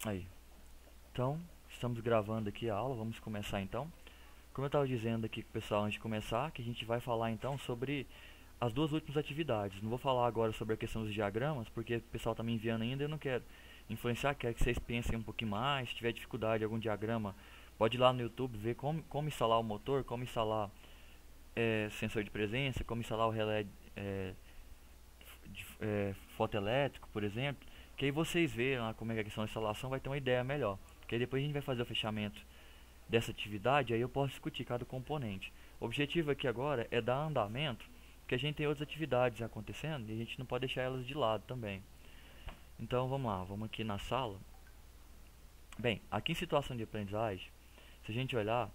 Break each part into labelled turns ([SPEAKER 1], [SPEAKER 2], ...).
[SPEAKER 1] Aí, então, estamos gravando aqui a aula, vamos começar então. Como eu estava dizendo aqui com o pessoal antes de começar, que a gente vai falar então sobre as duas últimas atividades. Não vou falar agora sobre a questão dos diagramas, porque o pessoal está me enviando ainda e eu não quero influenciar, quero que vocês pensem um pouquinho mais. Se tiver dificuldade em algum diagrama, pode ir lá no YouTube ver como instalar o motor, como instalar sensor de presença, como instalar o relé fotoelétrico, por exemplo, que aí vocês verem lá como é que é a questão da instalação, vai ter uma ideia melhor. Porque aí depois a gente vai fazer o fechamento dessa atividade, aí eu posso discutir cada componente. O objetivo aqui agora é dar andamento, porque a gente tem outras atividades acontecendo e a gente não pode deixar elas de lado também. Então vamos lá, vamos aqui na sala. Bem, aqui em situação de aprendizagem, se a gente olhar,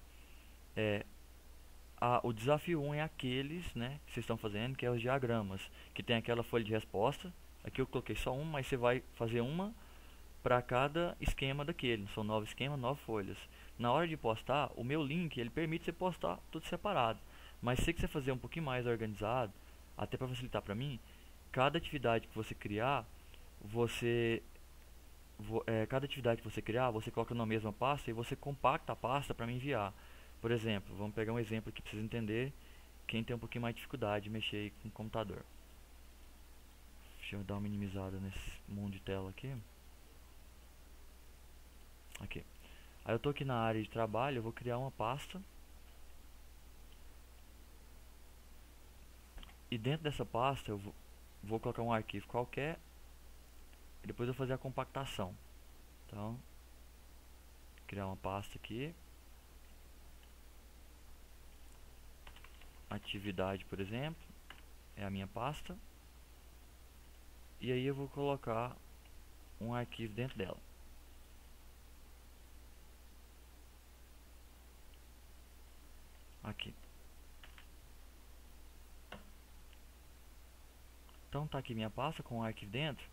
[SPEAKER 1] o desafio 1 é aqueles, né, que vocês estão fazendo, que é os diagramas, que tem aquela folha de resposta. Aqui eu coloquei só uma, mas você vai fazer uma para cada esquema daquele. São 9 esquemas, 9 folhas. Na hora de postar, o meu link, ele permite você postar tudo separado. Mas se você fazer um pouquinho mais organizado, até para facilitar para mim, cada atividade que você criar, você você coloca na mesma pasta e você compacta a pasta para me enviar. Por exemplo, vamos pegar um exemplo que precisa entender quem tem um pouquinho mais de dificuldade de mexer com o computador. Deixa eu dar uma minimizada nesse mundo de tela aqui. Aqui. Aí eu estou aqui na área de trabalho, eu vou criar uma pasta. E dentro dessa pasta eu vou colocar um arquivo qualquer. E depois eu vou fazer a compactação. Então, criar uma pasta aqui. Atividade, por exemplo, é a minha pasta. E aí eu vou colocar um arquivo dentro dela. Aqui. Então tá aqui minha pasta com um arquivo dentro.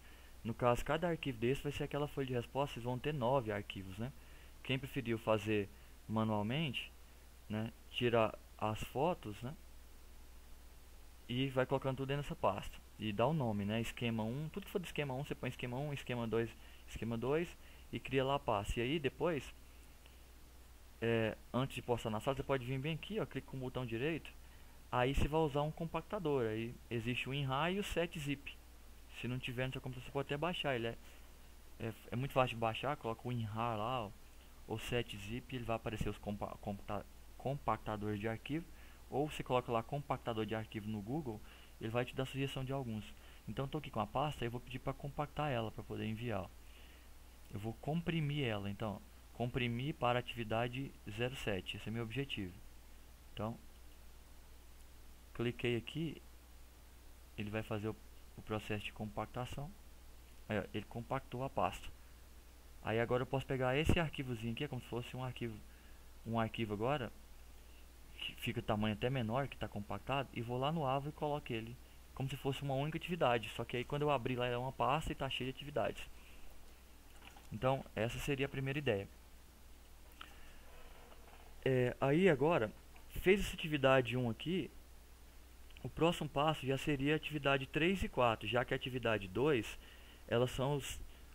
[SPEAKER 1] No caso, cada arquivo desse vai ser aquela folha de resposta. Vocês vão ter 9 arquivos, né? Quem preferiu fazer manualmente, né, tira as fotos, né, e vai colocando tudo dentro dessa pasta. E dá o nome, né? Esquema 1, tudo que for do esquema 1, você põe esquema 1, esquema 2 e cria lá a pasta. E aí depois, antes de postar na sala, você pode vir bem aqui, ó, clica com o botão direito. Aí você vai usar um compactador. Aí existe o WinRAR e o setzip. Se não tiver no seu computador, você pode até baixar. Ele é muito fácil de baixar. Coloca o WinRAR lá, ó, ou setzip, ele vai aparecer os compactadores de arquivo. Ou você coloca lá compactador de arquivo no Google, ele vai te dar sugestão de alguns. Então estou aqui com a pasta e vou pedir para compactar ela para poder enviar. Eu vou comprimir ela, então comprimir para atividade 07, esse é meu objetivo. Então cliquei aqui, ele vai fazer o processo de compactação. Aí, ó, ele compactou a pasta. Aí agora eu posso pegar esse arquivozinho aqui, é como se fosse um arquivo agora que fica tamanho até menor, que está compactado, e vou lá no Avo e coloco ele como se fosse uma única atividade. Só que aí quando eu abrir lá é uma pasta e está cheia de atividades. Então essa seria a primeira ideia. Aí agora, fez essa atividade 1 aqui, o próximo passo já seria a atividade 3 e 4, já que a atividade 2, elas são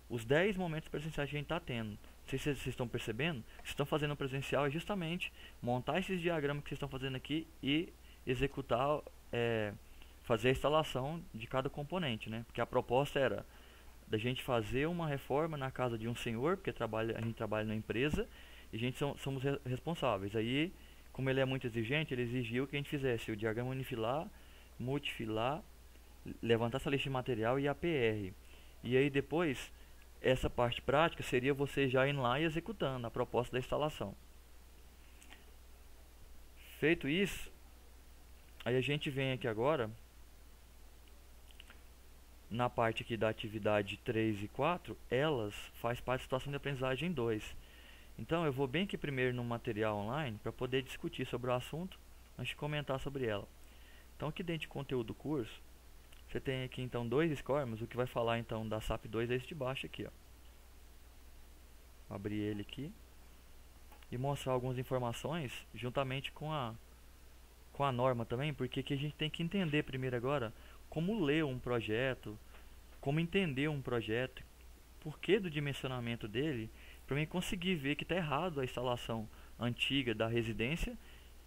[SPEAKER 1] os 10 momentos presenciais que a gente está tendo. Não sei se vocês estão percebendo, o que estão fazendo no presencial é justamente montar esses diagramas que vocês estão fazendo aqui e executar, fazer a instalação de cada componente, né? Porque a proposta era da gente fazer uma reforma na casa de um senhor, porque a gente trabalha na empresa e a gente somos responsáveis. Aí, como ele é muito exigente, ele exigiu que a gente fizesse o diagrama unifilar, multifilar, levantar essa lista de material e APR. E aí depois, essa parte prática seria você já indo lá e executando a proposta da instalação. Feito isso, aí a gente vem aqui agora na parte aqui da atividade 3 e 4, elas faz parte da situação de aprendizagem 2. Então eu vou bem aqui primeiro no material online para poder discutir sobre o assunto antes de comentar sobre ela. Então aqui dentro de conteúdo do curso, você tem aqui então 2 scores, o que vai falar então da SAP 2 é esse de baixo aqui, ó. Vou abrir ele aqui e mostrar algumas informações juntamente com a norma também, porque aqui a gente tem que entender primeiro agora como ler um projeto, como entender um projeto, porquê do dimensionamento dele, para mim conseguir ver que está errado a instalação antiga da residência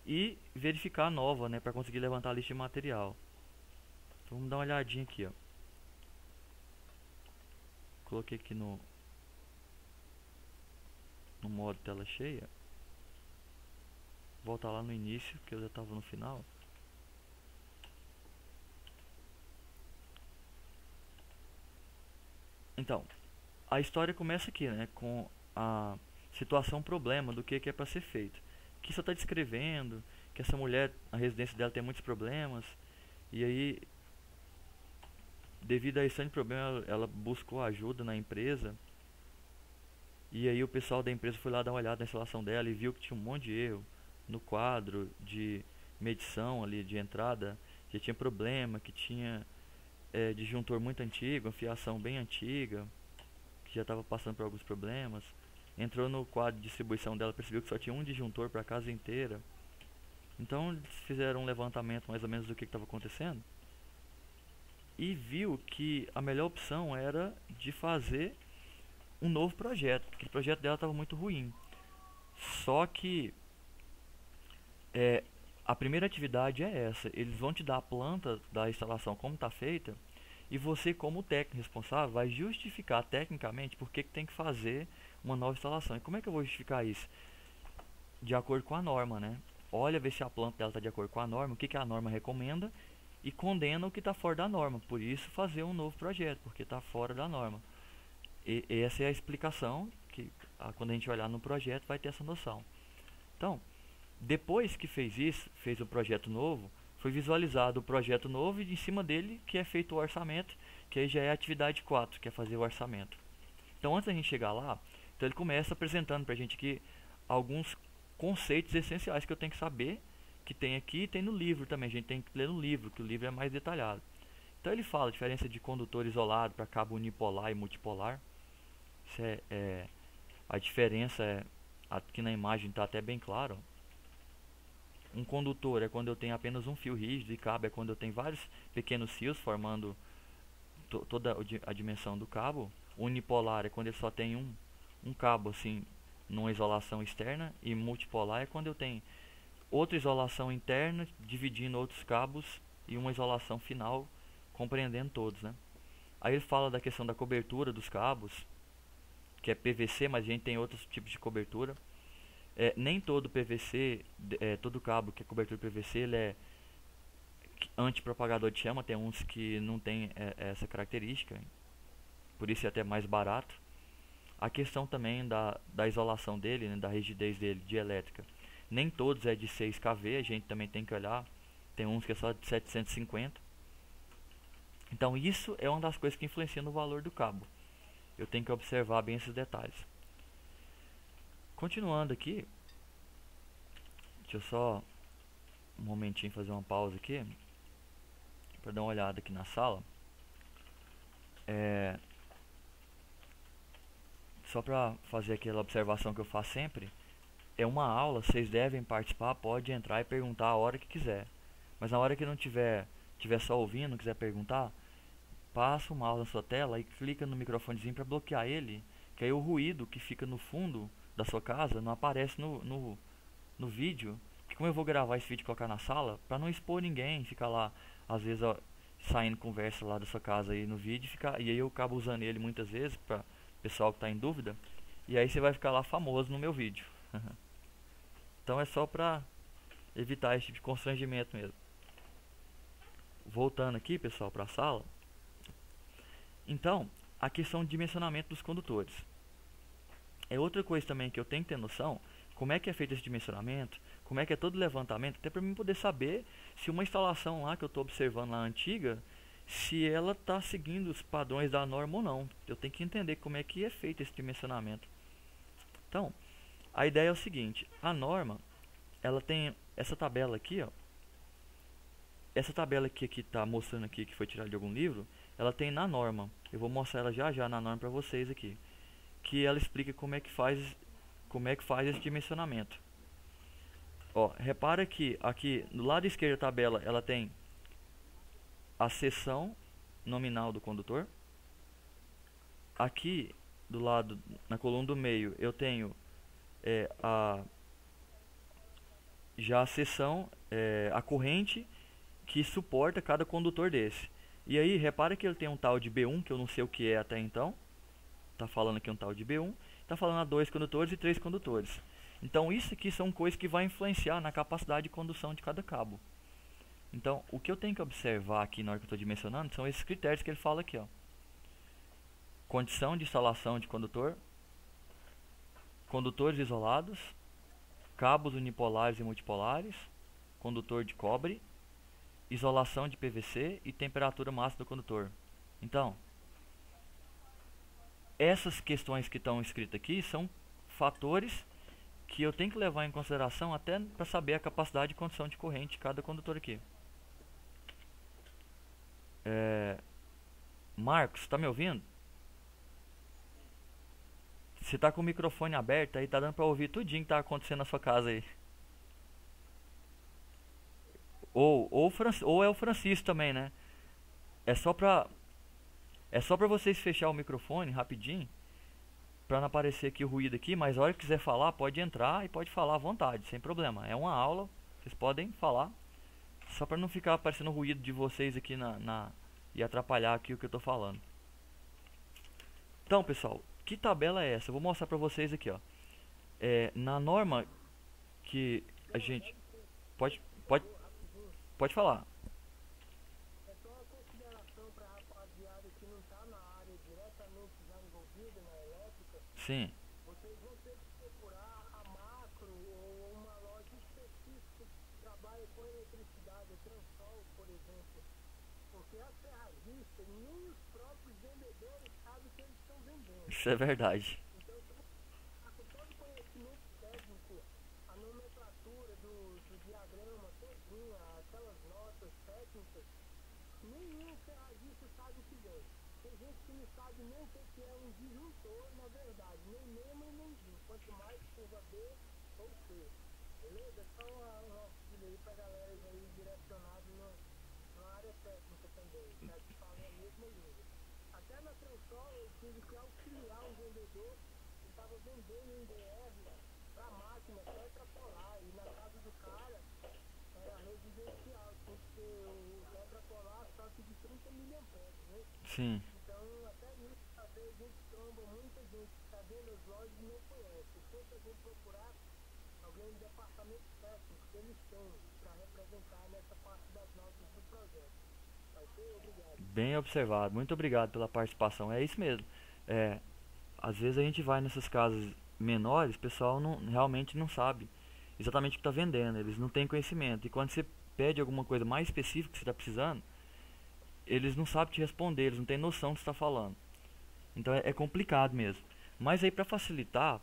[SPEAKER 1] e verificar a nova, né, para conseguir levantar a lista de material. Então, vamos dar uma olhadinha aqui, ó. Coloquei aqui no modo tela cheia. Voltar lá no início, que eu já estava no final. Então, a história começa aqui, né, com a situação problema do que é para ser feito. Que só está descrevendo que essa mulher, a residência dela tem muitos problemas, e aí, devido a esse problema, ela buscou ajuda na empresa, e aí o pessoal da empresa foi lá dar uma olhada na instalação dela e viu que tinha um monte de erro no quadro de medição ali de entrada, já tinha problema, que tinha disjuntor muito antigo, fiação bem antiga, que já estava passando por alguns problemas. Entrou no quadro de distribuição dela, percebeu que só tinha um disjuntor para a casa inteira. Então eles fizeram um levantamento mais ou menos do que estava acontecendo e viu que a melhor opção era de fazer um novo projeto, porque o projeto dela estava muito ruim. Só que a primeira atividade é essa: eles vão te dar a planta da instalação como está feita, e você, como técnico responsável, vai justificar tecnicamente por que tem que fazer uma nova instalação. E como é que eu vou justificar isso? De acordo com a norma, né? Olha, ver se a planta dela está de acordo com a norma, o que a norma recomenda, e condena o que está fora da norma. Por isso, fazer um novo projeto, porque está fora da norma. E essa é a explicação que, quando a gente olhar no projeto, vai ter essa noção. Então, depois que fez isso, fez o projeto novo, foi visualizado o projeto novo e em cima dele que é feito o orçamento, que aí já é a atividade 4, que é fazer o orçamento. Então, antes da gente chegar lá, então ele começa apresentando pra gente aqui alguns conceitos essenciais que eu tenho que saber, que tem aqui e tem no livro também. A gente tem que ler no livro, que o livro é mais detalhado. Então ele fala a diferença de condutor isolado para cabo unipolar e multipolar. Isso a diferença aqui na imagem está até bem claro. Um condutor é quando eu tenho apenas um fio rígido, e cabo é quando eu tenho vários pequenos fios formando toda a dimensão do cabo. Unipolar é quando ele só tem um cabo assim numa isolação externa, e multipolar é quando eu tenho outra isolação interna dividindo outros cabos e uma isolação final compreendendo todos, né? Aí ele fala da questão da cobertura dos cabos, que é PVC, mas a gente tem outros tipos de cobertura. Nem todo PVC, todo cabo que é cobertura de PVC, ele é antipropagador de chama. Tem uns que não tem essa característica, por isso é até mais barato. A questão também da isolação dele, né, da rigidez dele de elétrica. Nem todos é de 6 kV, a gente também tem que olhar. Tem uns que é só de 750. Então isso é uma das coisas que influencia no valor do cabo. Eu tenho que observar bem esses detalhes. Continuando aqui, deixa eu só um momentinho fazer uma pausa aqui para dar uma olhada aqui na sala. Só para fazer aquela observação que eu faço sempre. É uma aula, vocês devem participar, pode entrar e perguntar a hora que quiser. Mas na hora que não tiver só ouvindo, não quiser perguntar, passa o mouse na sua tela e clica no microfonezinho para bloquear ele, que aí o ruído que fica no fundo da sua casa não aparece no vídeo. Porque como eu vou gravar esse vídeo e colocar na sala, para não expor ninguém, ficar lá, às vezes saindo conversa lá da sua casa aí no vídeo, e aí eu acabo usando ele muitas vezes para pessoal que está em dúvida, e aí você vai ficar lá famoso no meu vídeo. Então é só para evitar esse tipo de constrangimento mesmo. Voltando aqui, pessoal, para a sala. Então, a questão de dimensionamento dos condutores é outra coisa também que eu tenho que ter noção. Como é que é feito esse dimensionamento, como é que é todo o levantamento, até para mim poder saber se uma instalação lá que eu estou observando lá antiga, se ela está seguindo os padrões da norma ou não. Eu tenho que entender como é que é feito esse dimensionamento. Então, a ideia é o seguinte: a norma, ela tem essa tabela aqui, ó. Essa tabela que está mostrando aqui, que foi tirada de algum livro, ela tem na norma. Eu vou mostrar ela já na norma para vocês aqui, que ela explica como é que faz esse dimensionamento. Ó, repara que aqui do lado esquerdo da tabela ela tem a seção nominal do condutor. Aqui do lado, na coluna do meio, eu tenho é, a, já a seção, a corrente que suporta cada condutor desse. E aí, repara que ele tem um tal de B1, que eu não sei o que é até então. Tá falando aqui um tal de B1, tá falando a 2 condutores e 3 condutores. Então, isso aqui são coisas que vai influenciar na capacidade de condução de cada cabo. Então, o que eu tenho que observar aqui na hora que eu estou dimensionando são esses critérios que ele fala aqui, ó. Condição de instalação de condutor, condutores isolados, cabos unipolares e multipolares, condutor de cobre, isolação de PVC e temperatura máxima do condutor. Então, essas questões que estão escritas aqui são fatores que eu tenho que levar em consideração até para saber a capacidade de condução de corrente de cada condutor aqui. Marcos, está me ouvindo? Você está com o microfone aberto aí, tá dando para ouvir tudinho que está acontecendo na sua casa aí. Ou é o Francisco também, né? É só pra vocês fechar o microfone rapidinho, pra não aparecer aqui o ruído aqui, mas a hora que quiser falar, pode entrar e pode falar à vontade, sem problema. É uma aula, vocês podem falar, só pra não ficar aparecendo o ruído de vocês aqui e atrapalhar aqui o que eu tô falando. Então, pessoal, que tabela é essa? Eu vou mostrar pra vocês aqui, ó. Na norma que a gente... Pode falar.
[SPEAKER 2] É só uma consideração para a rapaziada que não está na área diretamente já envolvida na elétrica.
[SPEAKER 1] Sim.
[SPEAKER 2] Vocês vão ter que procurar a Macro ou uma loja específica que trabalha com eletricidade, a Transol, por exemplo. Porque as ferragistas, nem os próprios vendedores sabem o que eles estão vendendo.
[SPEAKER 1] Isso é verdade.
[SPEAKER 2] Então, se você está com todo o conhecimento técnico, a nomenclatura do diagrama todinha, aquelas notas técnicas, nenhum ferragista sabe o que vem. Tem gente que não sabe nem o que é um disjuntor, na verdade, nem mesmo e nem junto, quanto mais curva B ou C. Beleza? Só um auxílio aí pra galera aí direcionado na área técnica também, tá? Que fala a mesma língua. Até na Transol eu tive que auxiliar um vendedor que estava vendendo um DR pra máquina tetrapolar, e na casa do cara era residencial, tinha que ter o tetrapolar só que de 30 miliamperes, né?
[SPEAKER 1] Sim.
[SPEAKER 2] Então até nisso, às vezes a gente tromba muita gente que está vendo as lojas e não conhece. Sempre a gente procurar alguém do departamento técnico que eles têm para representar nessa parte das notas do projeto. Ok? Obrigado.
[SPEAKER 1] Bem observado. Muito obrigado pela participação. É isso mesmo. Às vezes a gente vai nessas casas menores, o pessoal realmente não sabe exatamente o que está vendendo. Eles não têm conhecimento. E quando você pede alguma coisa mais específica que você está precisando, eles não sabem te responder. Eles não têm noção do que você está falando. Então é complicado mesmo. Mas aí para facilitar,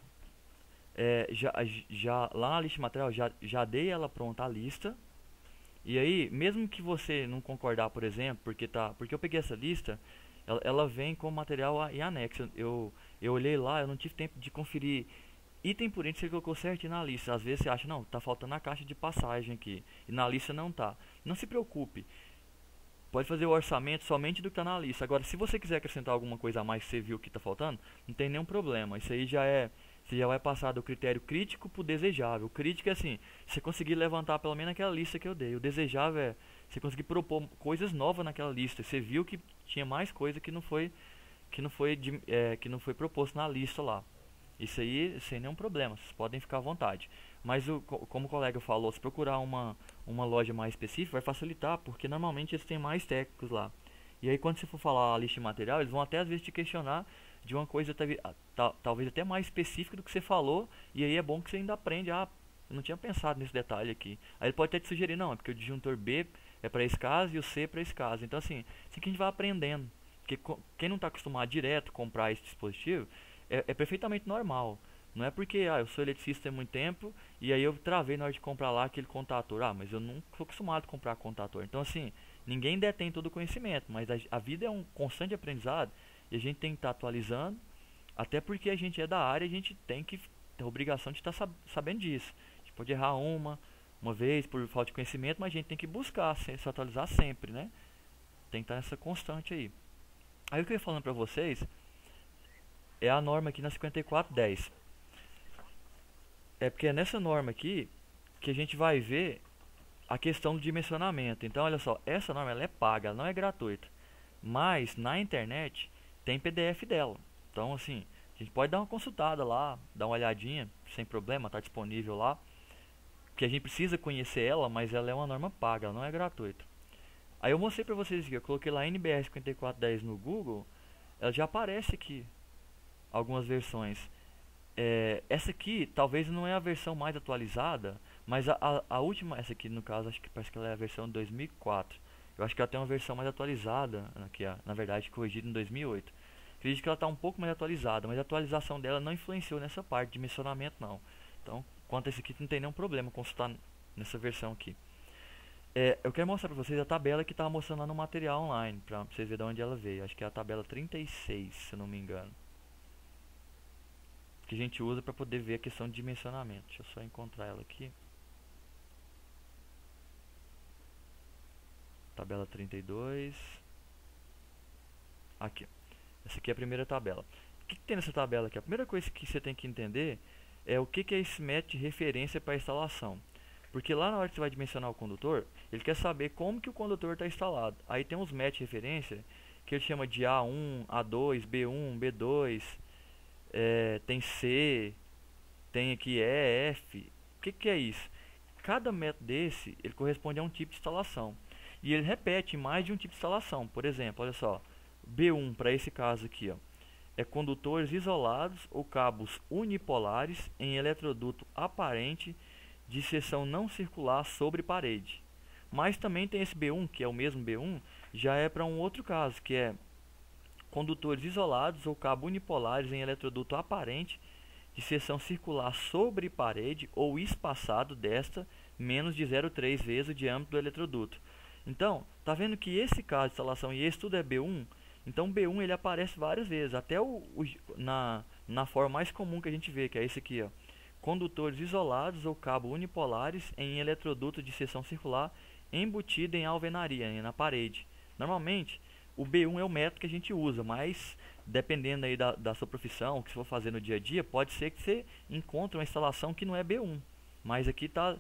[SPEAKER 1] já lá na lista de material, já dei ela pronta a lista. E aí, mesmo que você não concordar, por exemplo, porque eu peguei essa lista, ela vem com material em anexo. Eu olhei lá, eu não tive tempo de conferir item por item, você colocou certinho na lista. Às vezes você acha, não, tá faltando a caixa de passagem aqui, e na lista não tá. Não se preocupe, pode fazer o orçamento somente do que está na lista. Agora, se você quiser acrescentar alguma coisa a mais que você viu que está faltando, não tem nenhum problema. Isso aí você já vai passar do critério crítico para o desejável. O crítico é assim, você conseguir levantar pelo menos aquela lista que eu dei. O desejável é você conseguir propor coisas novas naquela lista. Você viu que tinha mais coisa que não foi proposto na lista lá. Isso aí sem nenhum problema, vocês podem ficar à vontade. Mas como o colega falou, se procurar uma loja mais específica vai facilitar, porque normalmente eles têm mais técnicos lá. E aí quando você for falar a lista de material, eles vão até às vezes te questionar de uma coisa talvez até mais específica do que você falou, e aí é bom que você ainda aprende, eu não tinha pensado nesse detalhe aqui. Aí ele pode até te sugerir, não, é porque o disjuntor B é para esse caso e o C é para esse caso. Então assim que a gente vai aprendendo. Porque quem não está acostumado direto a comprar esse dispositivo, é perfeitamente normal. Não é porque eu sou eletricista há muito tempo e aí eu travei na hora de comprar lá aquele contator. Mas eu não sou acostumado a comprar contator. Então assim, ninguém detém todo o conhecimento, mas a vida é um constante aprendizado e a gente tem que estar atualizando, até porque a gente é da área, a gente tem que ter a obrigação de estar sabendo disso. A gente pode errar uma vez por falta de conhecimento, mas a gente tem que buscar se atualizar sempre, né? Tem que estar nessa constante aí. Aí o que eu ia falando pra vocês, é a norma aqui na 5410. É porque é nessa norma aqui que a gente vai ver a questão do dimensionamento. Então, olha só, essa norma ela é paga, ela não é gratuita. Mas na internet tem PDF dela. Então, assim, a gente pode dar uma consultada lá, dar uma olhadinha, sem problema, está disponível lá. Porque a gente precisa conhecer ela, mas ela é uma norma paga, ela não é gratuita. Aí eu mostrei para vocês aqui, eu coloquei lá NBR 5410 no Google, ela já aparece aqui algumas versões. Essa aqui talvez não é a versão mais atualizada, mas a última, essa aqui no caso, acho que parece que ela é a versão de 2004. Eu acho que ela tem uma versão mais atualizada, que é, na verdade, corrigida em 2008. Acredito que ela está um pouco mais atualizada, mas a atualização dela não influenciou nessa parte de dimensionamento não. Então, quanto a esse aqui, não tem nenhum problema consultar nessa versão aqui. Eu quero mostrar para vocês a tabela que estava mostrando lá no material online, para vocês verem de onde ela veio. Acho que é a tabela 36, se eu não me engano. Que a gente usa para poder ver a questão de dimensionamento. Deixa eu só encontrar ela aqui. Tabela 32. Aqui. Essa aqui é a primeira tabela. O que tem nessa tabela aqui? A primeira coisa que você tem que entender é o que é esse método de referência para instalação. Porque lá na hora que você vai dimensionar o condutor, ele quer saber como que o condutor está instalado. Aí tem uns métodos de referência que ele chama de A1, A2, B1, B2, tem C, tem aqui E, F. O que é isso? Cada método desse, ele corresponde a um tipo de instalação. E ele repete mais de um tipo de instalação. Por exemplo, olha só, B1 para esse caso aqui, ó, é condutores isolados ou cabos unipolares em eletroduto aparente de seção não circular sobre parede. Mas também tem esse B1, que é o mesmo B1, já é para um outro caso, que é condutores isolados ou cabo unipolares em eletroduto aparente de seção circular sobre parede ou espaçado desta menos de 0,3 vezes o diâmetro do eletroduto. Então, tá vendo que esse caso de instalação e esse tudo é B1? Então o B1 ele aparece várias vezes, até na forma mais comum que a gente vê, que é esse aqui, ó. Condutores isolados ou cabo unipolares em eletroduto de seção circular embutido em alvenaria, na parede. Normalmente, o B1 é o método que a gente usa, mas dependendo aí da sua profissão, o que você for fazer no dia a dia, pode ser que você encontre uma instalação que não é B1. Mas aqui tá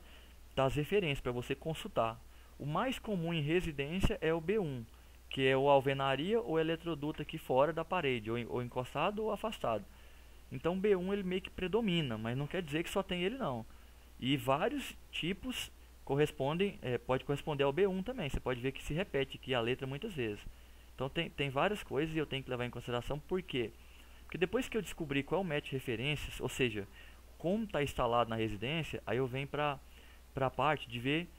[SPEAKER 1] as referências para você consultar. O mais comum em residência é o B1, que é o alvenaria ou eletroduto aqui fora da parede, ou encostado ou afastado. Então o B1 ele meio que predomina, mas não quer dizer que só tem ele não. E vários tipos correspondem, pode corresponder ao B1 também. Você pode ver que se repete aqui a letra muitas vezes. Então tem várias coisas e eu tenho que levar em consideração. Por quê? Porque depois que eu descobrir qual é o método de referências, ou seja, como está instalado na residência, aí eu venho para a parte de ver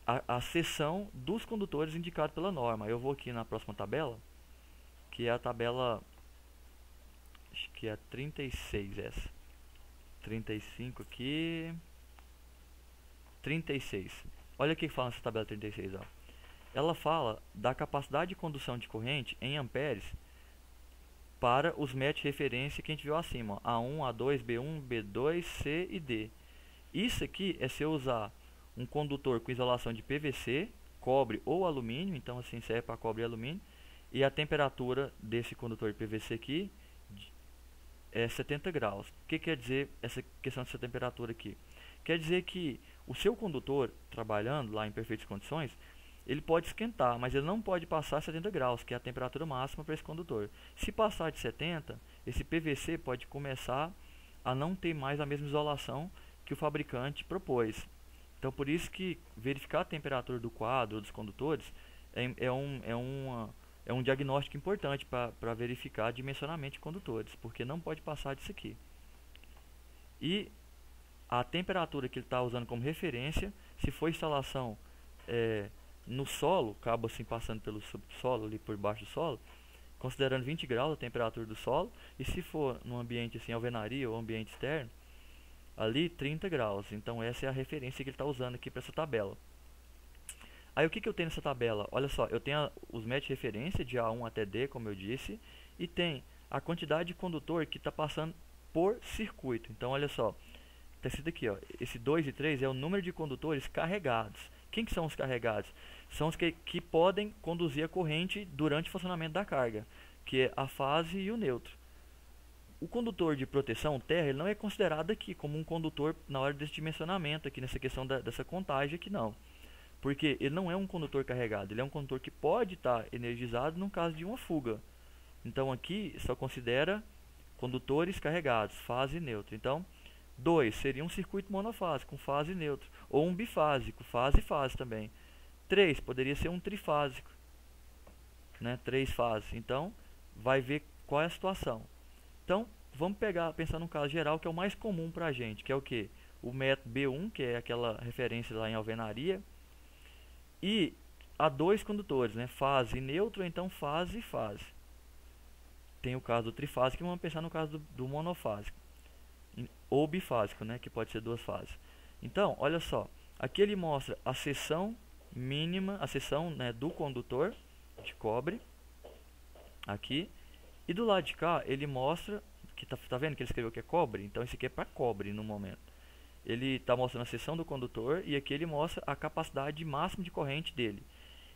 [SPEAKER 1] a seção dos condutores indicados pela norma. Eu vou aqui na próxima tabela, que é a tabela, acho que é a 36 essa. 35 aqui. 36. Olha o que fala nessa tabela 36, ó. Ela fala da capacidade de condução de corrente em amperes para os métodos de referência que a gente viu acima, ó. A1, A2, B1, B2, C e D. Isso aqui é se eu usar um condutor com isolação de PVC, cobre ou alumínio, então assim serve para cobre e alumínio, e a temperatura desse condutor de PVC aqui é 70 graus. O que quer dizer essa questão dessa temperatura aqui? Quer dizer que o seu condutor, trabalhando lá em perfeitas condições, ele pode esquentar, mas ele não pode passar 70 graus, que é a temperatura máxima para esse condutor. Se passar de 70, esse PVC pode começar a não ter mais a mesma isolação que o fabricante propôs. Então, por isso que verificar a temperatura do quadro ou dos condutores é um diagnóstico importante para verificar dimensionamento de condutores, porque não pode passar disso aqui. E a temperatura que ele está usando como referência, se for instalação no solo, cabo assim passando pelo subsolo, ali por baixo do solo, considerando 20 graus a temperatura do solo, e se for num ambiente assim, alvenaria ou ambiente externo, ali 30 graus. Então essa é a referência que ele está usando aqui para essa tabela. Aí o que eu tenho nessa tabela? Olha só, eu tenho os métodos de referência de A1 até D, como eu disse, e tem a quantidade de condutor que está passando por circuito. Então olha só, está escrito aqui, ó, esse 2 e 3 é o número de condutores carregados. Quem que são os carregados? São os que podem conduzir a corrente durante o funcionamento da carga, que é a fase e o neutro. O condutor de proteção terra, ele não é considerado aqui como um condutor na hora desse dimensionamento, aqui nessa questão dessa contagem aqui não. Porque ele não é um condutor carregado, ele é um condutor que pode estar energizado no caso de uma fuga. Então aqui só considera condutores carregados, fase neutra. Então, 2 seria um circuito monofásico, com fase neutra. Ou um bifásico, fase e fase também. 3 poderia ser um trifásico, né? 3 fases. Então, vai ver qual é a situação. Então, vamos pensar num caso geral que é o mais comum para a gente, que é o que? O método B1, que é aquela referência lá em alvenaria, e há 2 condutores, né? Fase e neutro, ou então fase e fase. Tem o caso do trifásico e vamos pensar no caso do monofásico. Ou bifásico, né? Que pode ser 2 fases. Então, olha só. Aqui ele mostra a seção mínima, a seção, né, do condutor de cobre. Aqui. E do lado de cá ele mostra, que tá vendo que ele escreveu que é cobre? Então esse aqui é para cobre no momento. Ele está mostrando a seção do condutor e aqui ele mostra a capacidade máxima de corrente dele.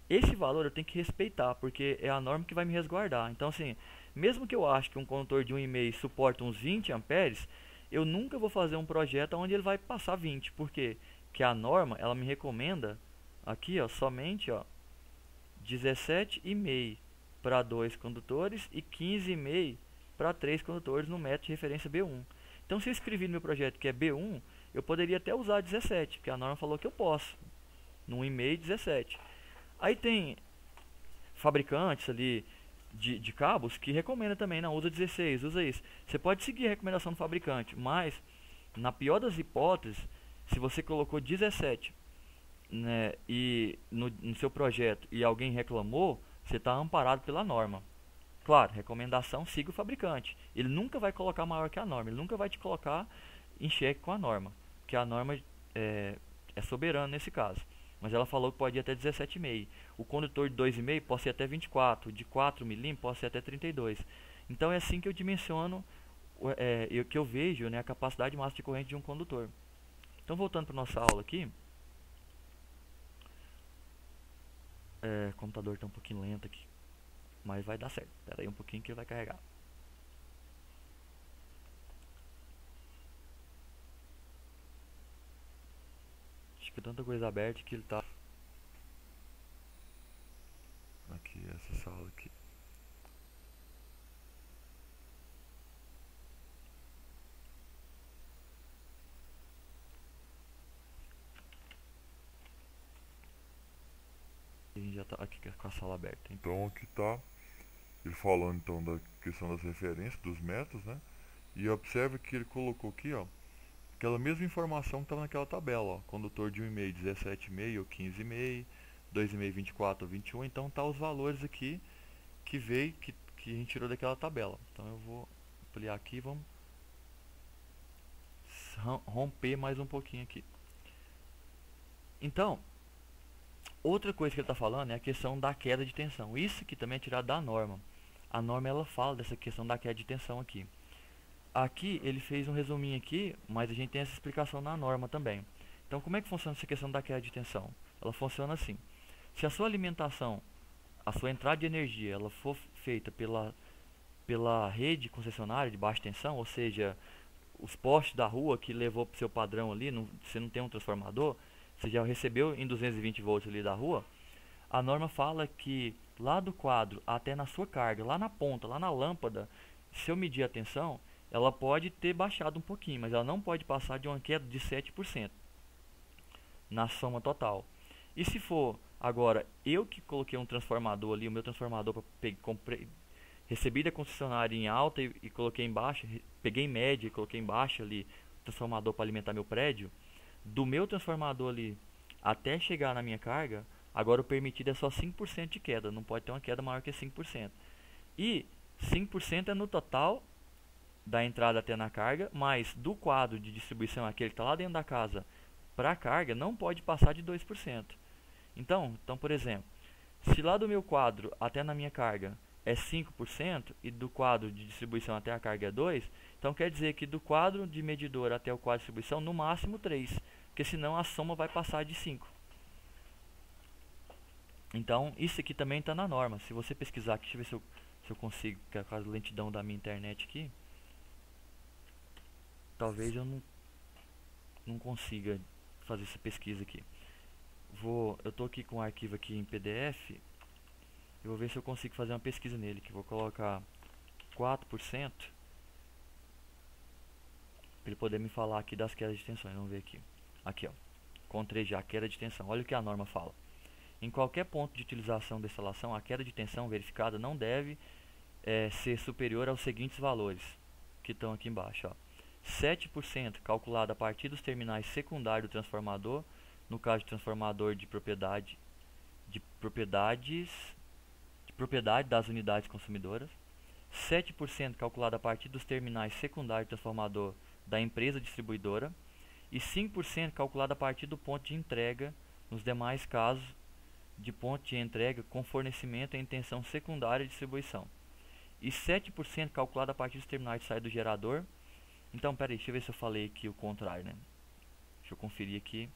[SPEAKER 1] Esse valor eu tenho que respeitar, porque é a norma que vai me resguardar. Então assim, mesmo que eu ache que um condutor de 1,5 suporta uns 20 amperes, eu nunca vou fazer um projeto onde ele vai passar 20. Por quê? Porque a norma, ela me recomenda aqui, ó, somente, ó, 17,5 para 2 condutores e 15,5 para 3 condutores no método de referência B1. Então se eu escrevi no meu projeto que é B1, eu poderia até usar 17, porque a norma falou que eu posso. No 1,5, 17. Aí tem fabricantes ali de cabos que recomenda também, não, usa 16, usa isso. Você pode seguir a recomendação do fabricante, mas na pior das hipóteses, se você colocou 17, né, e no seu projeto e alguém reclamou, você está amparado pela norma. Claro, recomendação, siga o fabricante. Ele nunca vai colocar maior que a norma, ele nunca vai te colocar em xeque com a norma, porque a norma é soberana nesse caso. Mas ela falou que pode ir até 17,5. O condutor de 2,5 pode ser até 24. De 4 milímetros pode ser até 32. Então é assim que eu dimensiono, que eu vejo, né, a capacidade máxima de corrente de um condutor. Então voltando para nossa aula aqui. O computador está um pouquinho lento aqui, mas vai dar certo. Espera aí um pouquinho que ele vai carregar. Acho que tanta coisa aberta que ele tá... Aqui, essa sala aqui. A gente já tá aqui com a sala aberta.
[SPEAKER 3] Então aqui tá ele falando então da questão das referências, dos métodos, né? E observe que ele colocou aqui, ó, aquela mesma informação que estava naquela tabela, ó, condutor de 1,5, 17,5 ou 15,5, 2,5, 24 ou 21, então tá os valores aqui que veio, que a gente tirou daquela tabela. Então eu vou ampliar aqui, vamos romper mais um pouquinho aqui. Então, outra coisa que ele está falando é a questão da queda de tensão. Isso aqui também é tirado da norma. A norma ela fala dessa questão da queda de tensão aqui. Aqui ele fez um resuminho aqui, mas a gente tem essa explicação na norma também. Então como é que funciona essa questão da queda de tensão? Ela funciona assim. Se a sua alimentação, a sua entrada de energia, ela for feita pela rede concessionária de baixa tensão, ou seja, os postes da rua que levou para o seu padrão ali, você não tem um transformador, você já recebeu em 220 volts ali da rua, a norma fala que lá do quadro até na sua carga, lá na ponta, lá na lâmpada, se eu medir a tensão, ela pode ter baixado um pouquinho, mas ela não pode passar de uma queda de 7% na soma total. E se for, agora, eu que coloquei um transformador ali, o meu transformador, recebi da concessionária em alta e coloquei em baixa, peguei em média e coloquei em baixa ali o transformador para alimentar meu prédio, do meu transformador ali até chegar na minha carga, agora o permitido é só 5% de queda, não pode ter uma queda maior que 5%. E 5% é no total da entrada até na carga, mas do quadro de distribuição, aquele que está lá dentro da casa, para a carga, não pode passar de 2%. Então, por exemplo, se lá do meu quadro até na minha carga é 5% e do quadro de distribuição até a carga é 2%, então quer dizer que do quadro de medidor até o quadro de distribuição, no máximo 3%, porque senão a soma vai passar de 5%. Então, isso aqui também está na norma. Se você pesquisar aqui, deixa eu ver se eu consigo, que é a lentidão da minha internet aqui.
[SPEAKER 1] talvez eu não consiga fazer essa pesquisa aqui. Eu tô aqui com o arquivo aqui em PDF. Eu vou ver se eu consigo fazer uma pesquisa nele, que vou colocar 4% para ele poder me falar aqui das quedas de tensão. Vamos ver aqui. Aqui, ó. Encontrei já a queda de tensão. Olha o que a norma fala. Em qualquer ponto de utilização da instalação, a queda de tensão verificada não deve ser superior aos seguintes valores, que estão aqui embaixo, ó. 7% calculado a partir dos terminais secundários do transformador, no caso de transformador de propriedade das unidades consumidoras. 7% calculado a partir dos terminais secundários do transformador da empresa distribuidora. E 5% calculado a partir do ponto de entrega, nos demais casos de ponto de entrega com fornecimento em tensão secundária de distribuição. E 7% calculado a partir dos terminais de saída do gerador. Então, peraí, deixa eu ver se eu falei aqui o contrário, né? Deixa eu conferir aqui.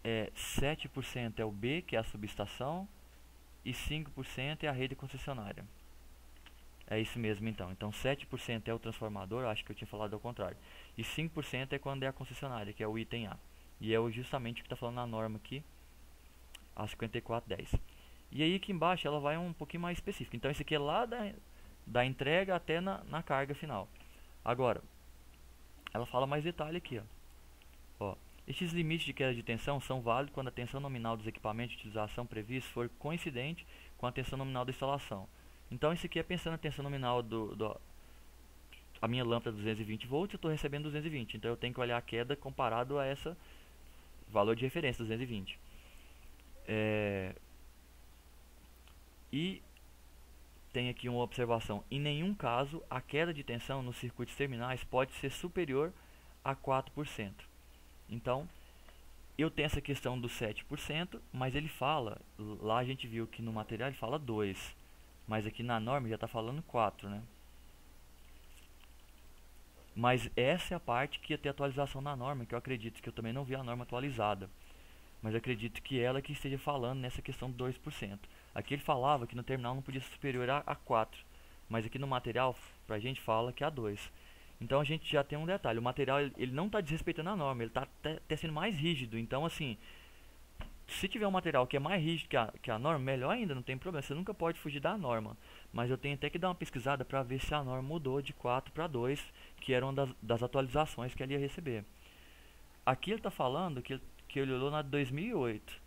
[SPEAKER 1] 7% é o B, que é a subestação, e 5% é a rede concessionária. É isso mesmo, então. Então, 7% é o transformador, acho que eu tinha falado ao contrário. E 5% é quando é a concessionária, que é o item A. E é justamente o que está falando na norma aqui, a 5410. E aí aqui embaixo ela vai um pouquinho mais específica. Então, esse aqui é lá da entrega até na carga final. Agora, ela fala mais detalhe aqui, ó. Estes limites de queda de tensão são válidos quando a tensão nominal dos equipamentos de utilização previstos for coincidente com a tensão nominal da instalação. Então, isso aqui é pensando na tensão nominal a minha lâmpada 220 volts, eu estou recebendo 220. Então, eu tenho que olhar a queda comparado a essa valor de referência, 220. E tem aqui uma observação. Em nenhum caso, a queda de tensão nos circuitos terminais pode ser superior a 4%. Então, eu tenho essa questão do 7%, mas ele fala, lá a gente viu que no material ele fala 2%, mas aqui na norma já está falando 4%, né? Mas essa é a parte que ia ter atualização na norma, que eu acredito que eu também não vi a norma atualizada. Mas eu acredito que ela que esteja falando nessa questão do 2%. Aqui ele falava que no terminal não podia ser superior a 4%, mas aqui no material, pra gente, fala que é a 2%. Então a gente já tem um detalhe, o material ele não está desrespeitando a norma, ele está até sendo mais rígido. Então assim, se tiver um material que é mais rígido que a norma, melhor ainda, não tem problema, você nunca pode fugir da norma. Mas eu tenho até que dar uma pesquisada para ver se a norma mudou de 4 para 2, que era uma das atualizações que ele ia receber. Aqui ele está falando que ele olhou na de 2008,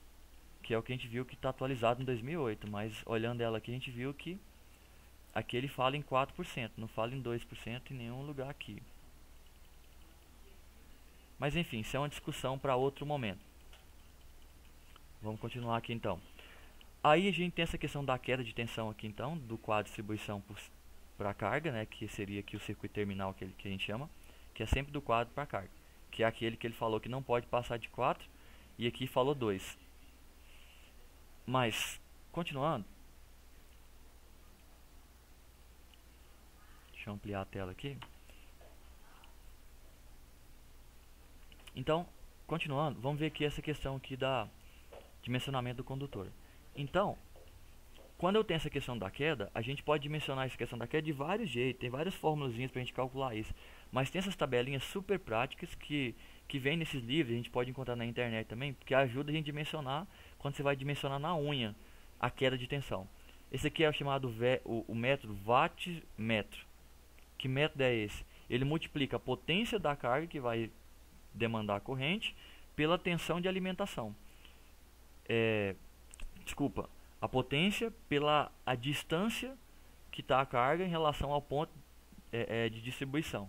[SPEAKER 1] que é o que a gente viu que está atualizado em 2008, mas olhando ela aqui a gente viu que aqui ele fala em 4%, não fala em 2% em nenhum lugar aqui. Mas enfim, isso é uma discussão para outro momento. Vamos continuar aqui então. Aí a gente tem essa questão da queda de tensão aqui então, do quadro de distribuição para carga, né, que seria aqui o circuito terminal que a gente chama, que é sempre do quadro para carga, que é aquele que ele falou que não pode passar de 4, e aqui falou 2. Mas, continuando, deixa eu ampliar a tela aqui. Então, continuando, vamos ver aqui essa questão aqui da dimensionamento do condutor. Então, quando eu tenho essa questão da queda, a gente pode dimensionar essa questão da queda de vários jeitos, tem várias formulazinhas para a gente calcular isso. Mas tem essas tabelinhas super práticas que vem nesses livros, a gente pode encontrar na internet também, que ajuda a gente a dimensionar, quando você vai dimensionar na unha, a queda de tensão. Esse aqui é o chamado o método watt-metro. Que método é esse? Ele multiplica a potência da carga que vai demandar a corrente pela tensão de alimentação. Desculpa, a potência pela a distância que está a carga em relação ao ponto de distribuição.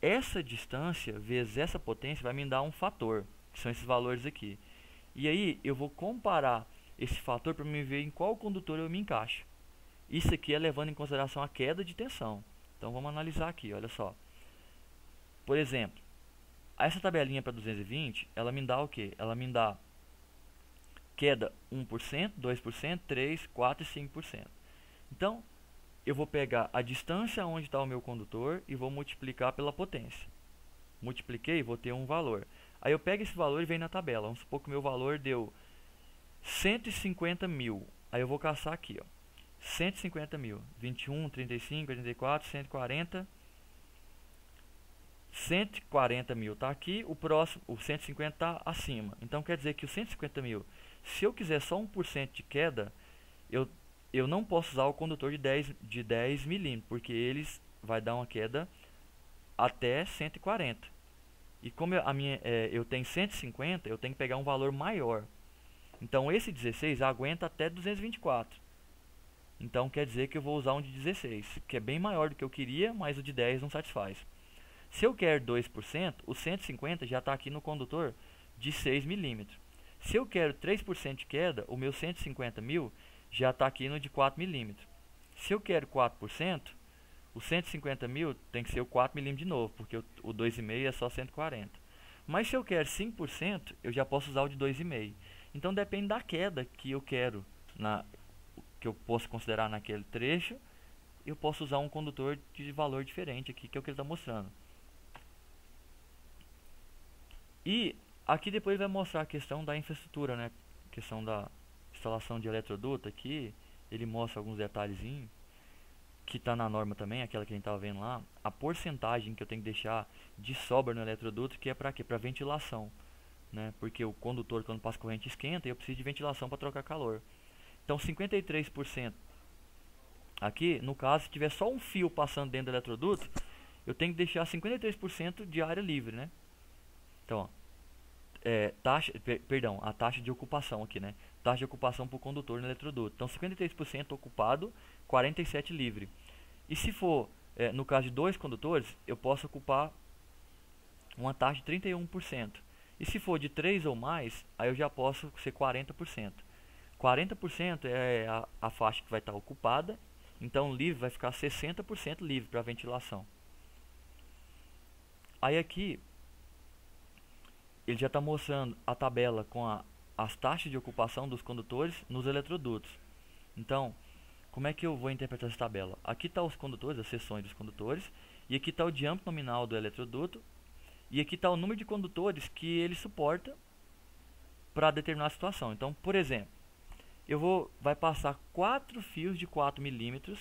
[SPEAKER 1] Essa distância vezes essa potência vai me dar um fator, que são esses valores aqui. E aí eu vou comparar esse fator para me ver em qual condutor eu me encaixo. Isso aqui é levando em consideração a queda de tensão. Então vamos analisar aqui, olha só. Por exemplo, essa tabelinha para 220, ela me dá o quê? Ela me dá queda 1%, 2%, 3%, 4% e 5%. Então, eu vou pegar a distância onde está o meu condutor e vou multiplicar pela potência. Multipliquei, vou ter um valor. Aí eu pego esse valor e venho na tabela. Vamos supor que o meu valor deu 150 mil. Aí eu vou caçar aqui, ó. 150 mil. 21, 35, 84, 140
[SPEAKER 3] 140 mil está aqui, o próximo, o 150 está acima. Então quer dizer que o 150 mil, se eu quiser só 1% de queda, eu não posso usar o condutor de 10 milímetros, porque eles vai dar uma queda até 140. E como eu tenho 150, eu tenho que pegar um valor maior. Então esse 16 aguenta até 224. Então quer dizer que eu vou usar um de 16, que é bem maior do que eu queria, mas o de 10 não satisfaz. Se eu quero 2%, o 150 já está aqui no condutor de 6 milímetros. Se eu quero 3% de queda, o meu 150 mil já está aqui no de 4 milímetros. Se eu quero 4%, o 150 mil tem que ser o 4 milímetros de novo, porque o 2,5 é só 140. Mas se eu quero 5%, eu já posso usar o de 2,5. Então depende da queda que eu quero, que eu posso considerar naquele trecho, eu posso usar um condutor de valor diferente aqui, que é o que ele está mostrando. E aqui depois vai mostrar a questão da infraestrutura, né? A questão da instalação de eletroduto aqui, ele mostra alguns detalhezinhos que está na norma também, aquela que a gente estava vendo lá, a porcentagem que eu tenho que deixar de sobra no eletroduto, que é para quê? Para ventilação, né? Porque o condutor, quando passa corrente, esquenta e eu preciso de ventilação para trocar calor. Então 53% aqui, no caso, se tiver só um fio passando dentro do eletroduto, eu tenho que deixar 53% de área livre, né? Então, ó, a taxa de ocupação aqui, né? Taxa de ocupação por condutor no eletroduto. Então, 53% ocupado, 47% livre. E se for, no caso de 2 condutores, eu posso ocupar uma taxa de 31%. E se for de 3 ou mais, aí eu já posso ser 40%. 40% é a faixa que vai estar ocupada, então livre vai ficar 60% livre para ventilação. Aí aqui ele já está mostrando a tabela com as taxas de ocupação dos condutores nos eletrodutos. Então, como é que eu vou interpretar essa tabela? Aqui está os condutores, as seções dos condutores, e aqui está o diâmetro nominal do eletroduto, e aqui está o número de condutores que ele suporta para determinada situação. Então, por exemplo, vai passar 4 fios de 4 milímetros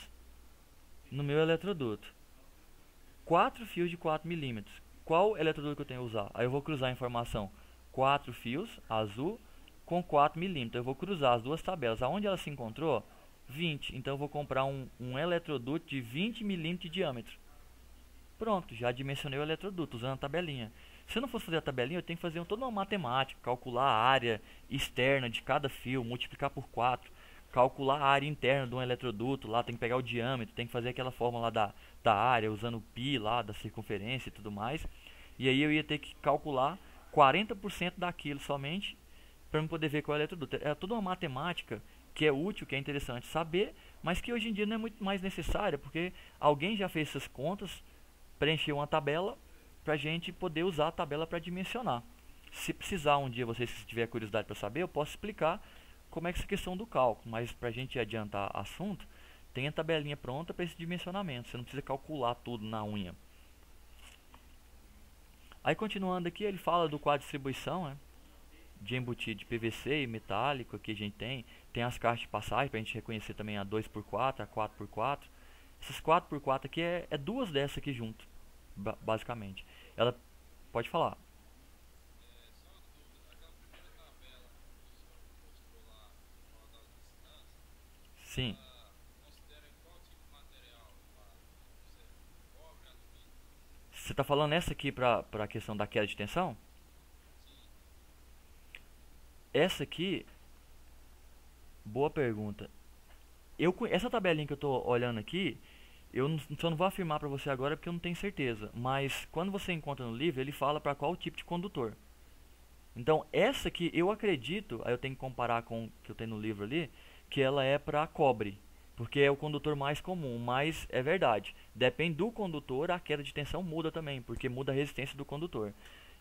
[SPEAKER 3] no meu eletroduto. 4 fios de 4 milímetros. Qual eletroduto que eu tenho que usar? Aí eu vou cruzar a informação 4 fios, azul, com 4 milímetros. Eu vou cruzar as duas tabelas. Aonde ela se encontrou? 20. Então eu vou comprar um eletroduto de 20 milímetros de diâmetro. Pronto, já dimensionei o eletroduto usando a tabelinha. Se eu não fosse fazer a tabelinha, eu tenho que fazer toda uma matemática, calcular a área externa de cada fio, multiplicar por 4, calcular a área interna de um eletroduto, lá tem que pegar o diâmetro, tem que fazer aquela fórmula lá da área, usando o π lá, da circunferência e tudo mais. E aí eu ia ter que calcular 40% daquilo somente, para eu poder ver qual é o eletroduto. É toda uma matemática que é útil, que é interessante saber, mas que hoje em dia não é muito mais necessária, porque alguém já fez essas contas, preencheu uma tabela, para a gente poder usar a tabela para dimensionar. Se precisar um dia, vocês se tiver curiosidade para saber, eu posso explicar como é que é essa questão do cálculo, mas para a gente adiantar assunto, tem a tabelinha pronta para esse dimensionamento, você não precisa calcular tudo na unha. Aí continuando aqui, ele fala do quadro de distribuição, né, de embutido de PVC e metálico, aqui a gente tem as caixas de passagem, para a gente reconhecer também a 2x4, a 4x4. Essas 4x4 aqui é duas dessas aqui junto, basicamente. Ela pode falar. Sim. Você está falando essa aqui para a questão da queda de tensão? Essa aqui, boa pergunta. Essa tabelinha que eu estou olhando aqui, só não vou afirmar para você agora porque eu não tenho certeza. Mas quando você encontra no livro, ele fala para qual tipo de condutor. Então essa aqui, eu acredito, aí eu tenho que comparar com o que eu tenho no livro ali, que ela é para cobre, porque é o condutor mais comum, mas é verdade, depende do condutor, a queda de tensão muda também, porque muda a resistência do condutor.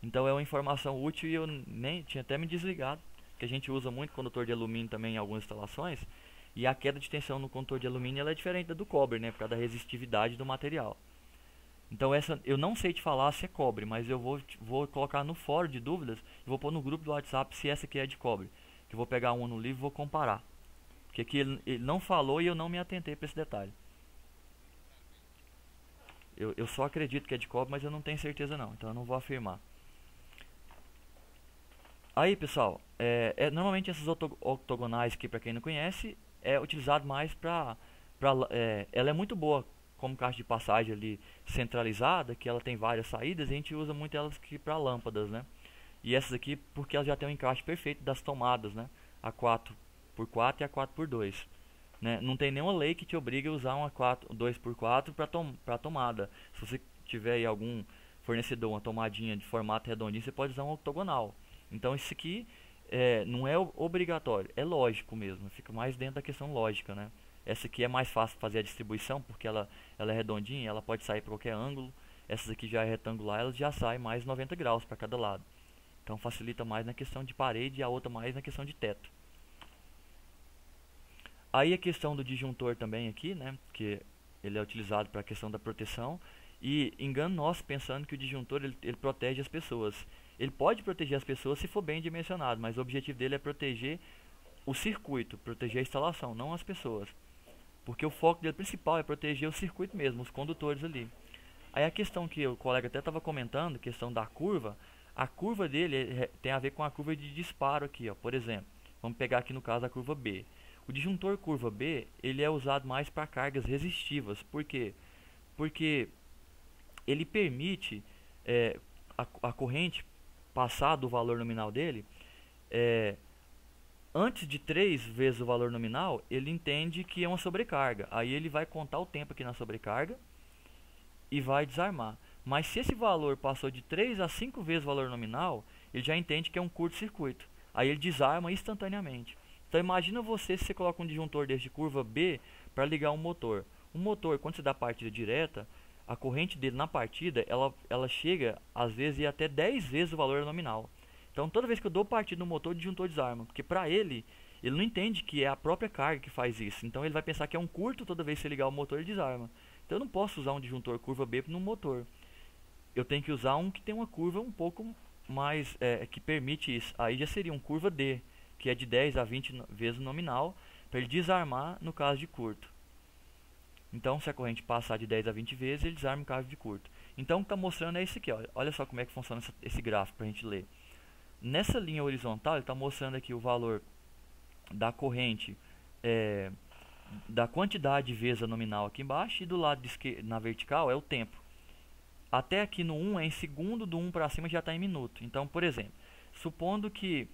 [SPEAKER 3] Então é uma informação útil e eu nem tinha até me desligado, que a gente usa muito condutor de alumínio também em algumas instalações, e a queda de tensão no condutor de alumínio ela é diferente da do cobre, né, por causa da resistividade do material. Então essa eu não sei te falar se é cobre, mas eu vou colocar no fórum de dúvidas e vou pôr no grupo do WhatsApp se essa aqui é de cobre. Que eu vou pegar uma no livro e vou comparar. Porque aqui ele não falou e eu não me atentei para esse detalhe.
[SPEAKER 1] Eu só acredito que é de cobre, mas eu não tenho certeza não, então eu não vou afirmar. Aí, pessoal, normalmente essas octogonais aqui, para quem não conhece, é utilizado mais ela é muito boa como caixa de passagem ali centralizada, que ela tem várias saídas, e a gente usa muito elas aqui para lâmpadas, né? E essas aqui porque elas já tem um encaixe perfeito das tomadas, né? A 4x4 e a 4x2. Né? Não tem nenhuma lei que te obrigue a usar uma 2x4 para tomada. Se você tiver aí algum fornecedor, uma tomadinha de formato redondinho, você pode usar um octogonal. Então isso aqui não é obrigatório, é lógico mesmo, fica mais dentro da questão lógica, né? Essa aqui é mais fácil fazer a distribuição, porque ela é redondinha, ela pode sair para qualquer ângulo. Essas aqui já é retangular, elas já saem mais 90 graus para cada lado. Então facilita mais na questão de parede e a outra mais na questão de teto. Aí a questão do disjuntor também aqui, né? Que ele é utilizado para a questão da proteção. E engano nosso pensando que o disjuntor ele protege as pessoas. Ele pode proteger as pessoas se for bem dimensionado, mas o objetivo dele é proteger o circuito, proteger a instalação, não as pessoas. Porque o foco dele principal é proteger o circuito mesmo, os condutores ali. Aí a questão que o colega até estava comentando, questão da curva, a curva dele tem a ver com a curva de disparo aqui, ó. Por exemplo, vamos pegar aqui no caso a curva B. O disjuntor curva B, ele é usado mais para cargas resistivas. Por quê? Porque ele permite a corrente passar do valor nominal dele, antes de 3 vezes o valor nominal, ele entende que é uma sobrecarga. Aí ele vai contar o tempo aqui na sobrecarga e vai desarmar. Mas se esse valor passou de 3 a 5 vezes o valor nominal, ele já entende que é um curto-circuito. Aí ele desarma instantaneamente. Então imagina se você coloca um disjuntor desse de curva B para ligar um motor. Um motor, quando você dá partida direta, a corrente dele na partida, ela chega às vezes e até 10 vezes o valor nominal. Então toda vez que eu dou partida no motor, o disjuntor desarma, porque para ele não entende que é a própria carga que faz isso. Então ele vai pensar que é um curto, toda vez que você ligar o motor ele desarma. Então eu não posso usar um disjuntor curva B no motor. Eu tenho que usar um que tem uma curva um pouco mais, que permite isso. Aí já seria um curva D, que é de 10 a 20 vezes o nominal, para ele desarmar no caso de curto. Então se a corrente passar de 10 a 20 vezes, ele desarma no caso de curto. Então o que está mostrando é isso aqui, ó. Olha só como é que funciona esse gráfico para a gente ler. Nessa linha horizontal, ele está mostrando aqui o valor da corrente, da quantidade de vezes a nominal aqui embaixo, e do lado na vertical é o tempo. Até aqui no 1 é em segundo, do 1 para cima já está em minuto. Então, por exemplo, supondo que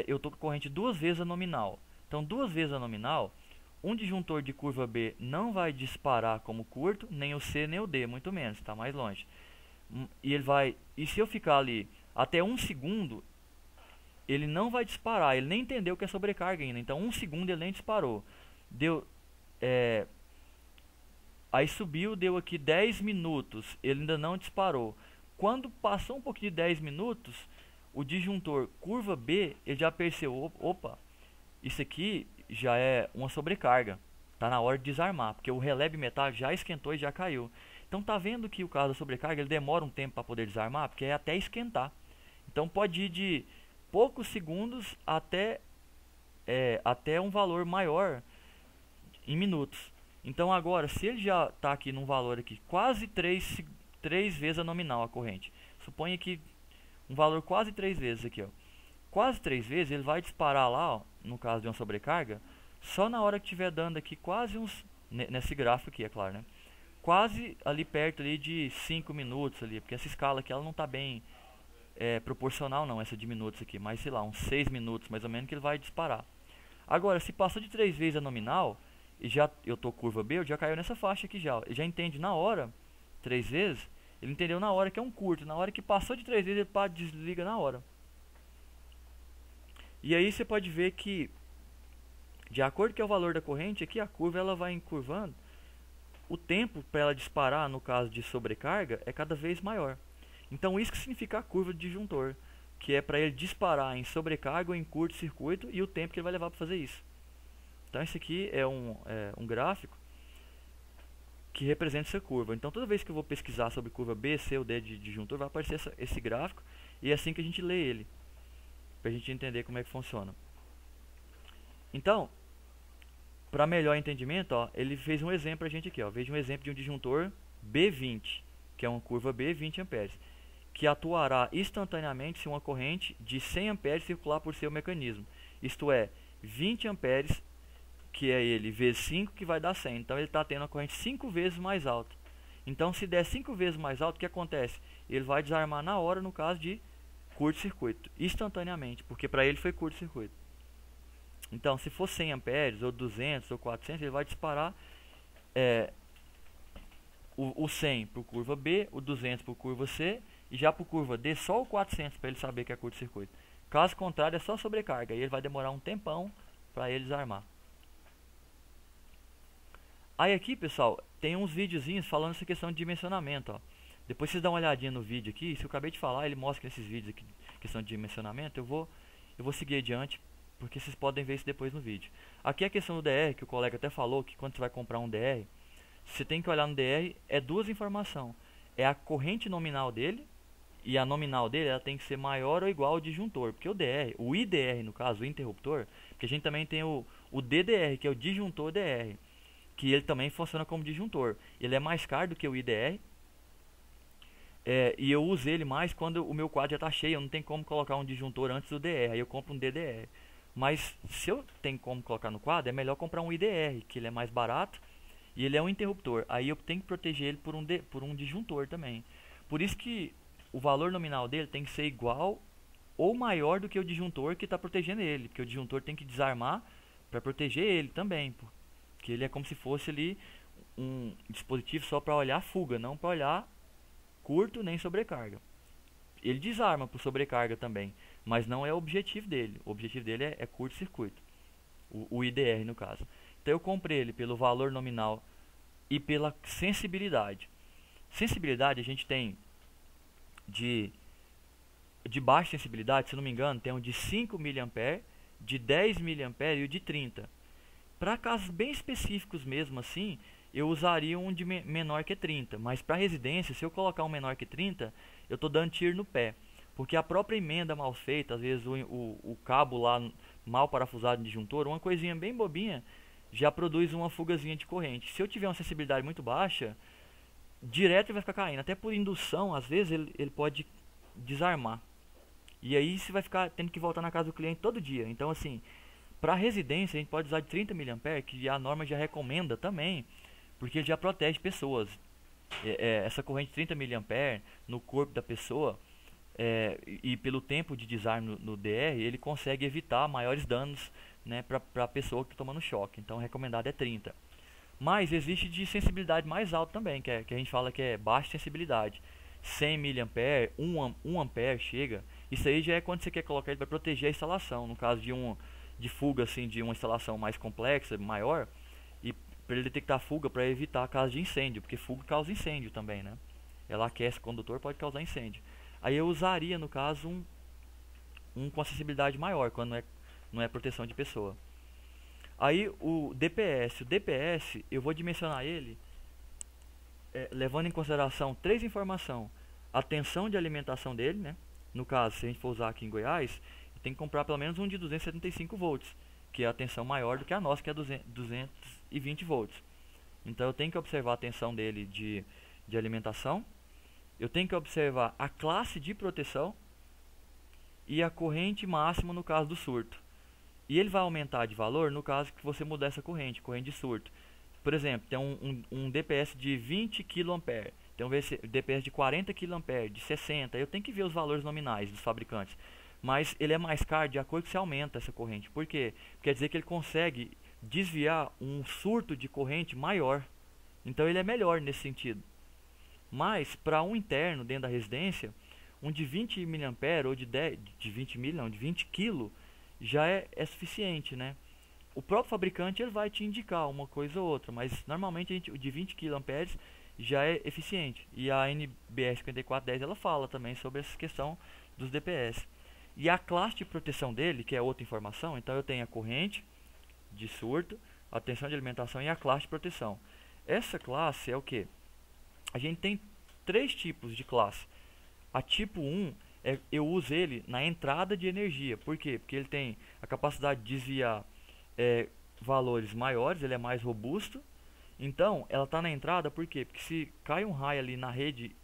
[SPEAKER 1] eu estou com a corrente 2 vezes a nominal. Então, 2 vezes a nominal, um disjuntor de curva B não vai disparar como curto, nem o C nem o D, muito menos, está mais longe. E se eu ficar ali até 1 segundo, ele não vai disparar, ele nem entendeu que é sobrecarga ainda. Então 1 segundo ele nem disparou. Aí subiu, deu aqui 10 minutos, ele ainda não disparou. Quando passou um pouquinho de 10 minutos, o disjuntor curva B, ele já percebeu, opa, isso aqui já é uma sobrecarga. Está na hora de desarmar, porque o relé bimetálico já esquentou e já caiu. Então tá vendo que o caso da sobrecarga, ele demora um tempo para poder desarmar, porque é até esquentar. Então pode ir de poucos segundos até um valor maior em minutos. Então agora, se ele já está aqui num valor aqui, quase 3 vezes a nominal a corrente. Suponha que um valor quase 3 vezes aqui, ó. Quase 3 vezes ele vai disparar lá, ó, no caso de uma sobrecarga, só na hora que estiver dando aqui quase uns, nesse gráfico aqui, é claro, né? Quase ali perto ali de 5 minutos ali, porque essa escala aqui ela não está bem proporcional não, essa de minutos aqui, mas sei lá, uns 6 minutos mais ou menos que ele vai disparar. Agora, se passou de 3 vezes a nominal, e eu tô curva B, eu já caiu nessa faixa aqui já. Ele já entende na hora, 3 vezes, ele entendeu na hora que é um curto. Na hora que passou de 3 vezes, ele desliga na hora. E aí você pode ver que, de acordo com o valor da corrente, aqui a curva ela vai encurvando. O tempo para ela disparar, no caso de sobrecarga, é cada vez maior. Então isso que significa a curva de disjuntor, que é para ele disparar em sobrecarga ou em curto-circuito e o tempo que ele vai levar para fazer isso. Então esse aqui é um gráfico que representa essa curva. Então toda vez que eu vou pesquisar sobre curva B, C ou D de disjuntor, vai aparecer esse gráfico, e é assim que a gente lê ele, para a gente entender como é que funciona. Então, para melhor entendimento, ó, ele fez um exemplo para a gente aqui. Ó. Veja um exemplo de um disjuntor B20, que é uma curva B 20 amperes, que atuará instantaneamente se uma corrente de 100 amperes circular por seu mecanismo. Isto é, 20 amperes, que é ele, vezes 5, que vai dar 100. Então ele está tendo a corrente 5 vezes mais alta. Então se der 5 vezes mais alto, o que acontece? Ele vai desarmar na hora, no caso de curto-circuito, instantaneamente, porque para ele foi curto-circuito. Então, se for 100 amperes, ou 200, ou 400, ele vai disparar o 100 para curva B, o 200 para curva C, e já para curva D, só o 400 para ele saber que é curto-circuito. Caso contrário, é só sobrecarga, e ele vai demorar um tempão para ele desarmar. Aí aqui, pessoal, tem uns videozinhos falando essa questão de dimensionamento, ó. Depois vocês dão uma olhadinha no vídeo aqui, se eu acabei de falar, ele mostra nesses vídeos aqui, questão de dimensionamento, eu vou seguir adiante, porque vocês podem ver isso depois no vídeo. Aqui é a questão do DR, que o colega até falou, que quando você vai comprar um DR, você tem que olhar no DR, é duas informações. É a corrente nominal dele, e a nominal dele ela tem que ser maior ou igual ao disjuntor. Porque o DR, o IDR no caso, o interruptor, porque a gente também tem o DDR, que é o disjuntor DR, que ele também funciona como disjuntor. Ele é mais caro do que o IDR, e eu uso ele mais quando o meu quadro já está cheio, eu não tenho como colocar um disjuntor antes do DR, aí eu compro um DDR. Mas se eu tenho como colocar no quadro, é melhor comprar um IDR, que ele é mais barato e ele é um interruptor. Aí eu tenho que proteger ele por um disjuntor também. Por isso que o valor nominal dele tem que ser igual ou maior do que o disjuntor que está protegendo ele, porque o disjuntor tem que desarmar para proteger ele também, porque ele é como se fosse ali um dispositivo só para olhar fuga, não para olhar curto nem sobrecarga. Ele desarma por sobrecarga também, mas não é o objetivo dele. O objetivo dele é curto-circuito, o IDR no caso. Então eu comprei ele pelo valor nominal e pela sensibilidade. Sensibilidade a gente tem de baixa sensibilidade, se não me engano, tem um de 5 mA, de 10 mA e o de 30. Para casos bem específicos mesmo assim, eu usaria um de menor que 30, mas para residência, se eu colocar um menor que 30, eu estou dando tiro no pé, porque a própria emenda mal feita, às vezes o cabo lá mal parafusado no disjuntor, uma coisinha bem bobinha, já produz uma fugazinha de corrente. Se eu tiver uma sensibilidade muito baixa, direto ele vai ficar caindo, até por indução, às vezes ele pode desarmar, e aí você vai ficar tendo que voltar na casa do cliente todo dia. Então assim, para residência a gente pode usar de 30 mA, que a norma já recomenda também, porque ele já protege pessoas. Essa corrente de 30 mA no corpo da pessoa, e pelo tempo de desarme no DR, ele consegue evitar maiores danos, né, para a pessoa que está tomando choque. Então o recomendado é 30. Mas existe de sensibilidade mais alta também, que a gente fala que é baixa sensibilidade. 100 mA, 1 ampere chega. Isso aí já é quando você quer colocar ele para proteger a instalação. No caso de fuga assim, de uma instalação mais complexa, maior, e para ele detectar fuga para evitar caso de incêndio, porque fuga causa incêndio também, né? Ela aquece o condutor, pode causar incêndio. Aí eu usaria, no caso, um com acessibilidade maior, quando não é proteção de pessoa. Aí o DPS eu vou dimensionar ele levando em consideração três informações: a tensão de alimentação dele, né? No caso, se a gente for usar aqui em Goiás, tem que comprar pelo menos um de 275 volts, que é a tensão maior do que a nossa, que é 220 volts. Então eu tenho que observar a tensão dele de alimentação, eu tenho que observar a classe de proteção e a corrente máxima no caso do surto. E ele vai aumentar de valor no caso que você mudar essa corrente de surto. Por exemplo, tem um DPS de 20 kA, tem um DPS de 40 kA, de 60. Eu tenho que ver os valores nominais dos fabricantes. Mas ele é mais caro de acordo com que você aumenta essa corrente. Por quê? Quer dizer que ele consegue desviar um surto de corrente maior. Então ele é melhor nesse sentido. Mas para um interno dentro da residência, um de 20 mA ou de 20 kg já é suficiente, né? O próprio fabricante ele vai te indicar uma coisa ou outra, mas normalmente o de 20 kA já é eficiente. E a NBR 5410 ela fala também sobre essa questão dos DPS. E a classe de proteção dele, que é outra informação, então eu tenho a corrente de surto, a tensão de alimentação e a classe de proteção. Essa classe é o que? A gente tem três tipos de classe. A tipo 1, eu uso ele na entrada de energia. Por quê? Porque ele tem a capacidade de desviar valores maiores, ele é mais robusto Então, ela está na entrada por quê? Porque se cai um raio ali na rede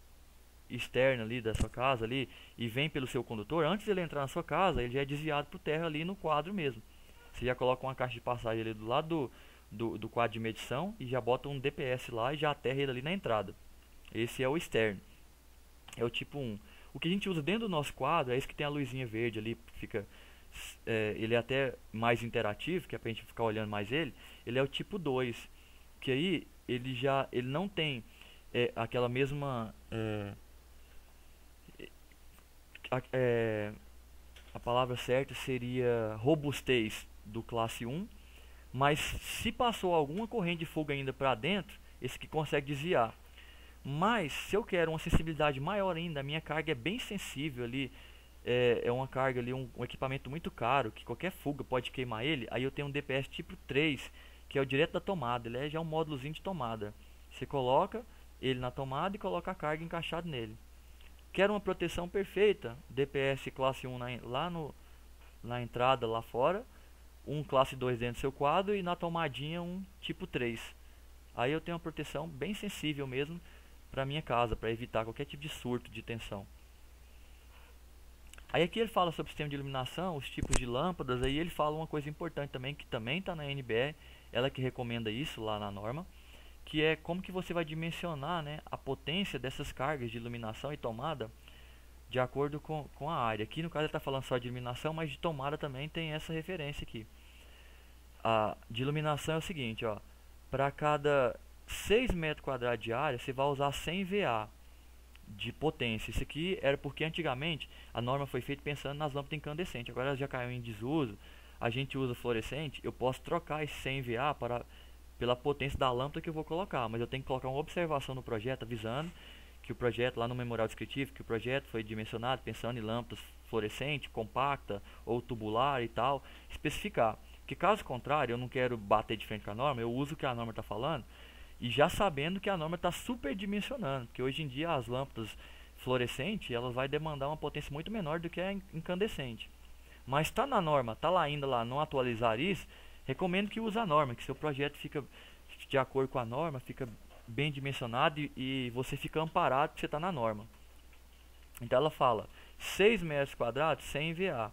[SPEAKER 1] externa ali da sua casa ali e vem pelo seu condutor, antes dele entrar na sua casa, ele já é desviado por terra ali no quadro mesmo. Você já coloca uma caixa de passagem ali do lado do quadro de medição e já bota um DPS lá e já aterra ele ali na entrada. Esse é o externo. É o tipo 1. O que a gente usa dentro do nosso quadro é esse que tem a luzinha verde ali, fica ele é até mais interativo, que é pra gente ficar olhando mais ele. Ele é o tipo 2, que aí ele não tem aquela mesma a palavra certa seria robustez do classe 1, mas se passou alguma corrente de fogo ainda para dentro, esse aqui consegue desviar. Mas se eu quero uma sensibilidade maior ainda, a minha carga é bem sensível ali, é uma carga ali, um equipamento muito caro, que qualquer fuga pode queimar ele, aí eu tenho um DPS tipo 3, que é o direto da tomada, ele é já um módulozinho de tomada. Você coloca ele na tomada e coloca a carga encaixada nele. Quero uma proteção perfeita, DPS classe 1 na entrada lá fora, um classe 2 dentro do seu quadro e na tomadinha um tipo 3. Aí eu tenho uma proteção bem sensível mesmo para minha casa, para evitar qualquer tipo de surto de tensão. Aí aqui ele fala sobre o sistema de iluminação, os tipos de lâmpadas, aí ele fala uma coisa importante também, que também está na NBR, ela que recomenda isso lá na norma, que é como que você vai dimensionar, né, a potência dessas cargas de iluminação e tomada de acordo com a área. Aqui no caso ele está falando só de iluminação, mas de tomada também tem essa referência aqui. A de iluminação é o seguinte, ó, para cada 6 metros quadrados de área você vai usar 100 VA de potência. Isso aqui era porque antigamente a norma foi feita pensando nas lâmpadas incandescentes, agora ela já caiu em desuso, a gente usa fluorescente, eu posso trocar esse 100 VA pela potência da lâmpada que eu vou colocar, mas eu tenho que colocar uma observação no projeto avisando que o projeto, lá no memorial descritivo, que o projeto foi dimensionado pensando em lâmpadas fluorescente, compacta ou tubular e tal, especificar. Que caso contrário, eu não quero bater de frente com a norma, eu uso o que a norma está falando e já sabendo que a norma está superdimensionando, porque hoje em dia as lâmpadas fluorescentes elas vai demandar uma potência muito menor do que a incandescente. Mas está na norma, está lá ainda lá, não atualizar isso, recomendo que use a norma, que seu projeto fica de acordo com a norma, fica bem dimensionado e você fica amparado porque você está na norma. Então ela fala 6 metros quadrados, 100 VA.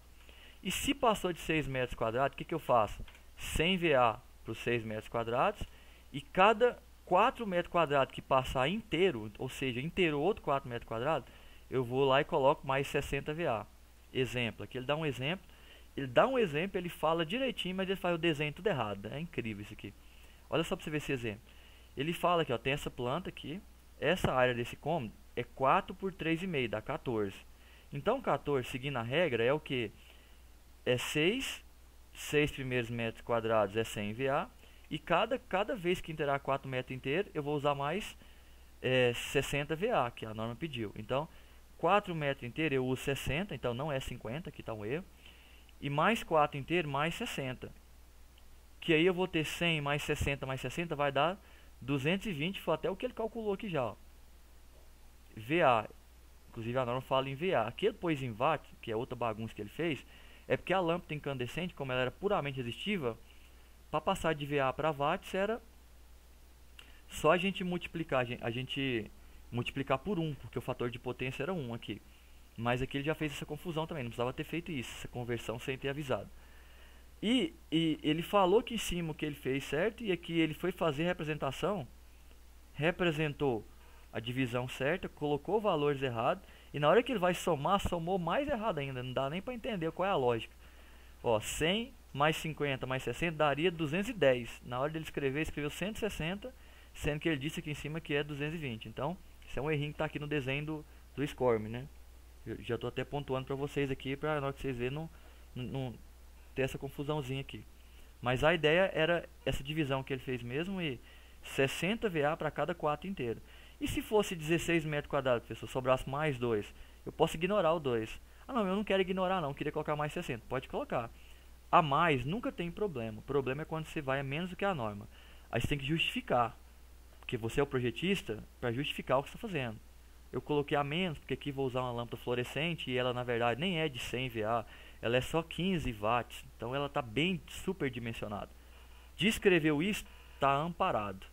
[SPEAKER 1] E se passou de 6 metros quadrados, o que eu faço? 100 VA para os 6 metros quadrados e cada 4 metros quadrados que passar inteiro, ou seja, inteiro outro 4 metros quadrados, eu vou lá e coloco mais 60 VA. Exemplo, aqui ele dá um exemplo. Ele fala direitinho, mas ele faz o desenho tudo errado. É incrível isso aqui. Olha só para você ver esse exemplo. Ele fala aqui, ó, tem essa planta aqui, essa área desse cômodo é 4 por 3,5, dá 14. Então 14, seguindo a regra, é o que? É 6 primeiros metros quadrados é 100 VA, e cada vez que inteirar 4 metros inteiros, eu vou usar mais 60 VA, que a norma pediu. Então, 4 metros inteiros eu uso 60, então não é 50, aqui está um erro. E mais 4 inteiros, mais 60. Que aí eu vou ter 100 mais 60 mais 60, vai dar 220, foi até o que ele calculou aqui já. Ó. VA, inclusive a norma fala em VA. Aqui ele pôs em watt, que é outra bagunça que ele fez, é porque a lâmpada incandescente, como ela era puramente resistiva, para passar de VA para watts era só a gente multiplicar, multiplicar por 1, porque o fator de potência era 1 aqui. Mas aqui ele já fez essa confusão também, não precisava ter feito isso, essa conversão sem ter avisado. E ele falou que em cima o que ele fez certo, e aqui ele foi fazer a representação, representou a divisão certa, colocou valores errados, e na hora que ele vai somar, somou mais errado ainda, não dá nem para entender qual é a lógica. Ó, 100 mais 50 mais 60 daria 210. Na hora dele escrever, escreveu 160, sendo que ele disse aqui em cima que é 220. Então, isso é um errinho que está aqui no desenho do SCORM, né? Eu já estou até pontuando para vocês aqui, para na hora que vocês verem não ter essa confusãozinha aqui. Mas a ideia era essa divisão que ele fez mesmo, e 60 VA para cada 4 inteiro. E se fosse 16 metros quadrados, pessoal, sobrasse mais 2, eu posso ignorar o 2. Ah não, eu não quero ignorar não, queria colocar mais 60. Pode colocar. A mais nunca tem problema. O problema é quando você vai a menos do que a norma. Aí você tem que justificar. Porque você é o projetista para justificar o que você está fazendo. Eu coloquei a menos, porque aqui vou usar uma lâmpada fluorescente e ela na verdade nem é de 100 VA. Ela é só 15 watts. Então ela está bem superdimensionada. Descreveu isso, está amparado.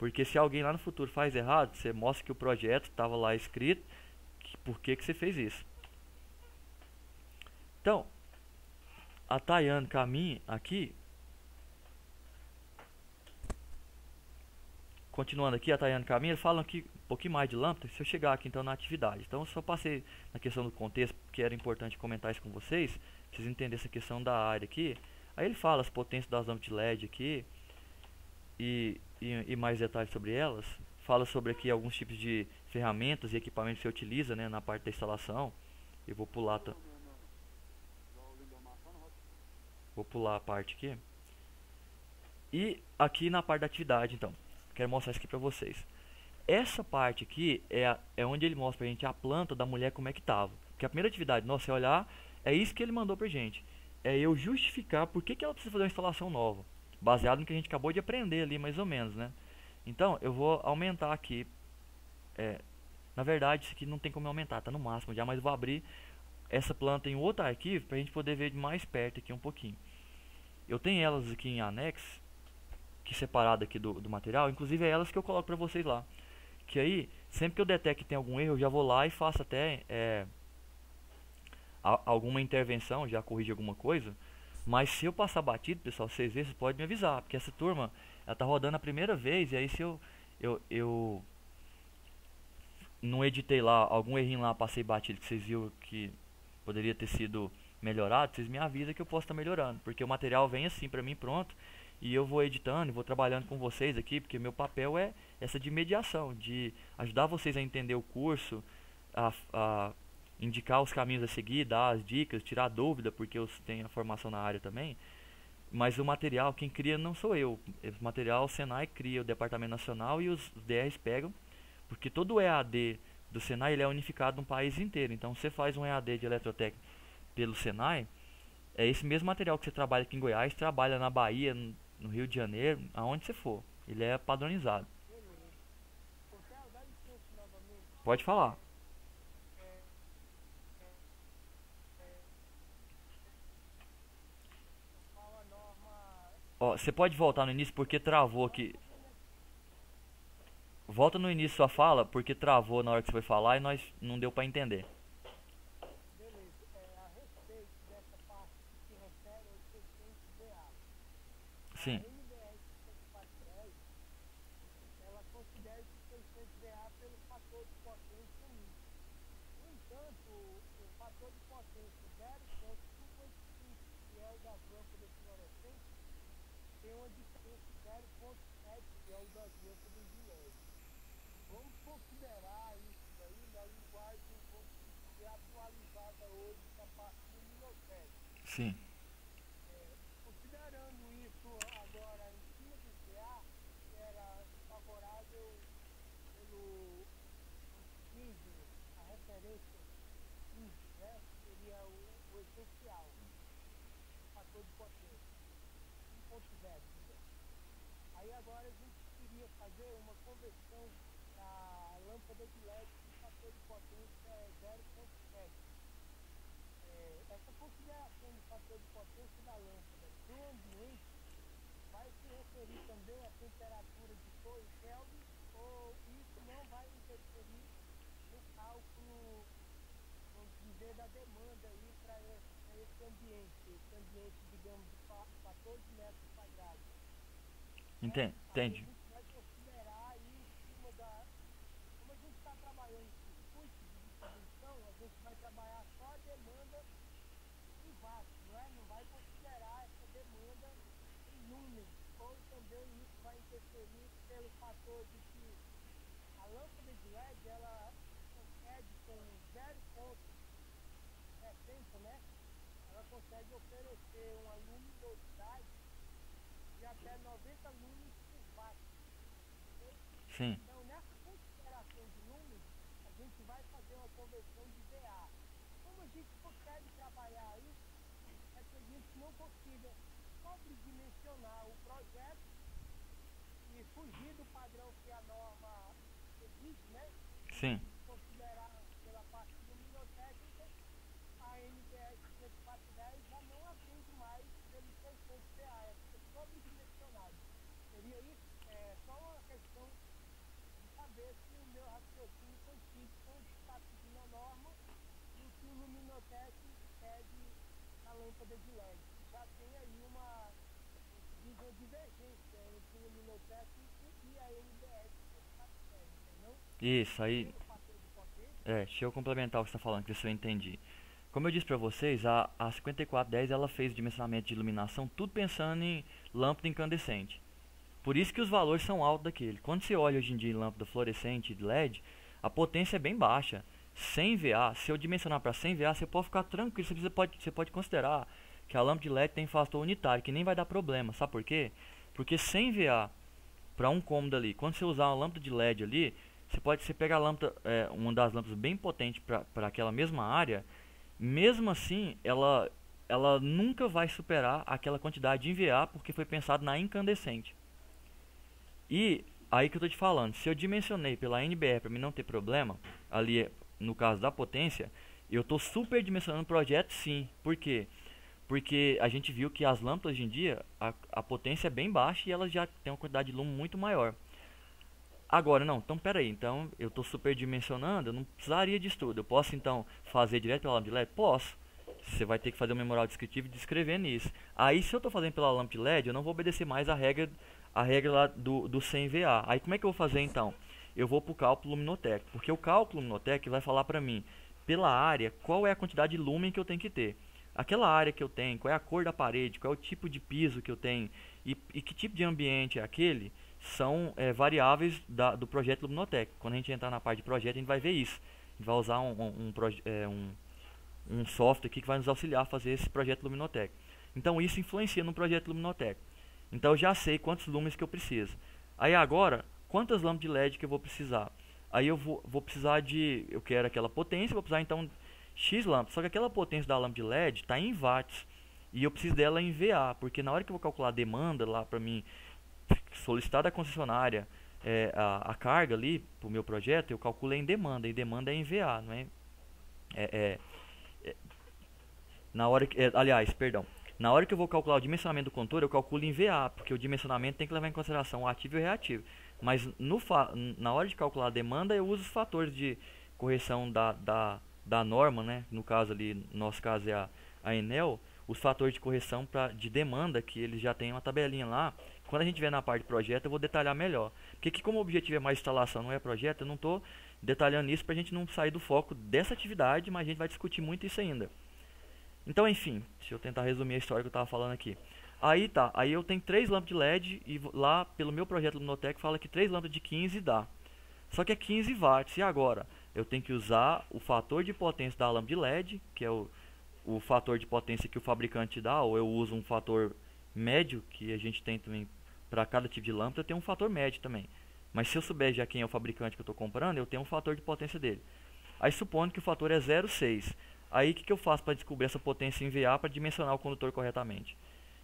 [SPEAKER 1] Porque se alguém lá no futuro faz errado, você mostra que o projeto estava lá escrito, por que você fez isso. Então, a Tayane Camin aqui, continuando aqui, a Tayane Camin, eles falam aqui um pouquinho mais de lâmpada, se eu chegar aqui então na atividade. Então, eu só passei na questão do contexto, que era importante comentar isso com vocês, pra vocês entenderem essa questão da área aqui. Aí ele fala as potências das lâmpadas de LED aqui, e mais detalhes sobre elas. Fala sobre aqui alguns tipos de ferramentas e equipamentos que você utiliza, né, na parte da instalação. Eu vou pular, vou pular a parte aqui. E aqui na parte da atividade, então, quero mostrar isso aqui pra vocês. Essa parte aqui é onde ele mostra pra gente a planta da mulher como é que tava. Porque a primeira atividade nossa é olhar, é isso que ele mandou pra gente. É eu justificar por que ela precisa fazer uma instalação nova. Baseado no que a gente acabou de aprender ali, mais ou menos, né? Então, eu vou aumentar aqui. Na verdade, isso aqui não tem como aumentar, tá no máximo já, mas eu vou abrir essa planta em outro arquivo pra gente poder ver de mais perto aqui um pouquinho. Eu tenho elas aqui em anexo, que separado aqui do material, inclusive é elas que eu coloco pra vocês lá. Que aí, sempre que eu detecto que tem algum erro, eu já vou lá e faço até alguma intervenção, já corrige alguma coisa. Mas se eu passar batido, pessoal, vocês verem, vocês podem me avisar, porque essa turma, ela tá rodando a primeira vez, e aí se eu não editei lá, algum errinho lá, passei batido, que vocês viram que poderia ter sido melhorado, vocês me avisam que eu posso estar melhorando, porque o material vem assim pra mim pronto, e eu vou editando e vou trabalhando com vocês aqui, porque meu papel é essa de mediação, de ajudar vocês a entender o curso, a indicar os caminhos a seguir, dar as dicas, tirar dúvida, porque eu tenho a formação na área também. Mas o material, quem cria não sou eu. O material o Senai cria, o Departamento Nacional, e os DRs pegam, porque todo o EAD do Senai ele é unificado no país inteiro. Então, você faz um EAD de eletrotécnica pelo Senai, é esse mesmo material que você trabalha aqui em Goiás, trabalha na Bahia, no Rio de Janeiro, aonde você for. Ele é padronizado. Pode falar. Ó, você pode voltar no início porque travou aqui. Volta no início sua fala porque travou na hora que você foi falar e nós não deu pra entender.
[SPEAKER 2] Beleza. A respeito dessa parte que se refere aos 600 VA.
[SPEAKER 1] Sim.
[SPEAKER 2] A NBR 643, ela considera esse 600 VA pelo fator de potência 1. No entanto, o fator de potência 0,55, que é o das lâmpadas fluorescentes, tem uma diferença de 0,7, que é o das lâmpadas de LED. Vamos considerar isso daí na linguagem que é atualizada hoje da parte luminotécnica.
[SPEAKER 1] Sim.
[SPEAKER 2] Considerando isso agora em cima do VA, que era favorável pelo 15, a referência 15, né? Seria o essencial, o fator de potência, 1.0, digamos. Aí agora a gente queria fazer uma conversão da lâmpada de LED com fator de potência 0.7. Essa consideração do fator de potência da lâmpada para o ambiente vai se referir também à temperatura de torre Kelvin, ou isso não vai interferir no cálculo, vamos dizer, da demanda aí para esse ambiente, digamos, de 14 metros quadrados.
[SPEAKER 1] Entende?
[SPEAKER 2] Aí a gente vai considerar aí em cima da... Como a gente está trabalhando em circuito de distribuição, a gente vai trabalhar só a demanda em watt, não é? Não vai considerar essa demanda em lumen. Ou também isso vai interferir pelo fator de que a lâmpada de LED, ela concede com 0,70, né? Ela consegue oferecer uma luminosidade de até 90 lumens por watt. Okay?
[SPEAKER 1] Sim.
[SPEAKER 2] Então, nessa consideração de lumens, a gente vai fazer uma conversão de VA. Como a gente consegue trabalhar isso, é que a gente não consiga sobredimensionar o projeto e fugir do padrão que a norma exige, né?
[SPEAKER 1] Sim.
[SPEAKER 2] Considerar pela parte luminotécnica, a NBR 5410 já não atende mais pelo 600 VA, é sobredimensionado. Seria isso? É só uma questão de saber se o meu raciocínio coincide com o que está pedindo a norma e o que o Luminotec pede na lâmpada de LED. Já tem aí uma divergência entre o Luminotec e a NBS que está pedindo, entendeu?
[SPEAKER 3] Isso, aí,
[SPEAKER 2] O fator de potência,
[SPEAKER 3] deixa eu complementar o que você está falando, que isso eu entendi. Como eu disse para vocês, a 5410 ela fez o dimensionamento de iluminação tudo pensando em lâmpada incandescente. Por isso que os valores são altos daquele. Quando você olha hoje em dia em lâmpada fluorescente de LED, a potência é bem baixa. 100 VA, se eu dimensionar para 100 VA, você pode ficar tranquilo, você pode considerar que a lâmpada de LED tem fator unitário, que nem vai dar problema. Sabe por quê? Porque 100 VA para um cômodo ali, quando você usar uma lâmpada de LED ali, você pega a lâmpada, uma das lâmpadas bem potente para aquela mesma área, mesmo assim, ela nunca vai superar aquela quantidade de VA, porque foi pensado na incandescente. E aí que eu tô te falando, se eu dimensionei pela NBR para mim não ter problema, ali no caso da potência, eu tô super dimensionando o projeto sim. Por quê? Porque a gente viu que as lâmpadas hoje em dia, a potência é bem baixa e elas já têm uma quantidade de lume muito maior. Agora não, então pera aí, então eu tô super dimensionando, eu não precisaria de estudo. Eu posso então fazer direto pela lâmpada de LED? Posso. Você vai ter que fazer um memorial descritivo e descrever nisso. Aí se eu tô fazendo pela lâmpada de LED, eu não vou obedecer mais a regra lá do 100 VA. Aí como é que eu vou fazer então? Eu vou pro cálculo Luminotec, porque o cálculo Luminotec vai falar pra mim, pela área, qual é a quantidade de lumen que eu tenho que ter. Aquela área que eu tenho, qual é a cor da parede, qual é o tipo de piso que eu tenho e que tipo de ambiente é aquele, são variáveis do projeto Luminotec. Quando a gente entrar na parte de projeto, a gente vai ver isso. A gente vai usar um software aqui que vai nos auxiliar a fazer esse projeto Luminotec. Então isso influencia no projeto Luminotec. Então eu já sei quantos lumens que eu preciso. Aí agora, quantas lâmpadas de LED que eu vou precisar? Aí eu vou precisar de, eu quero aquela potência, vou precisar então X lâmpadas. Só que aquela potência da lâmpada de LED está em watts. E eu preciso dela em VA, porque na hora que eu vou calcular a demanda lá para mim, solicitar da concessionária a carga ali para o meu projeto, eu calculo em demanda, e demanda é em VA, não é? Na hora que, aliás, perdão, na hora que eu vou calcular o dimensionamento do contor, eu calculo em VA, porque o dimensionamento tem que levar em consideração o ativo e o reativo. Mas na hora de calcular a demanda, eu uso os fatores de correção da norma, né? No caso ali, no nosso caso é a Enel, os fatores de correção de demanda, que eles já tem uma tabelinha lá. Quando a gente vier na parte de projeto, eu vou detalhar melhor. Porque aqui, como o objetivo é mais instalação, não é projeto, eu não estou detalhando isso para a gente não sair do foco dessa atividade, mas a gente vai discutir muito isso ainda. Então, enfim, deixa eu tentar resumir a história que eu estava falando aqui. Aí tá, aí eu tenho 3 lâmpadas de LED e lá pelo meu projeto Luminotec fala que 3 lâmpadas de 15 dá. Só que é 15 watts. E agora? Eu tenho que usar o fator de potência da lâmpada de LED, que é o fator de potência que o fabricante dá, ou eu uso um fator médio, que a gente tem também para cada tipo de lâmpada, eu tenho um fator médio também. Mas se eu souber já quem é o fabricante que eu estou comprando, eu tenho um fator de potência dele. Aí supondo que o fator é 0,6. Aí o que eu faço para descobrir essa potência em VA para dimensionar o condutor corretamente?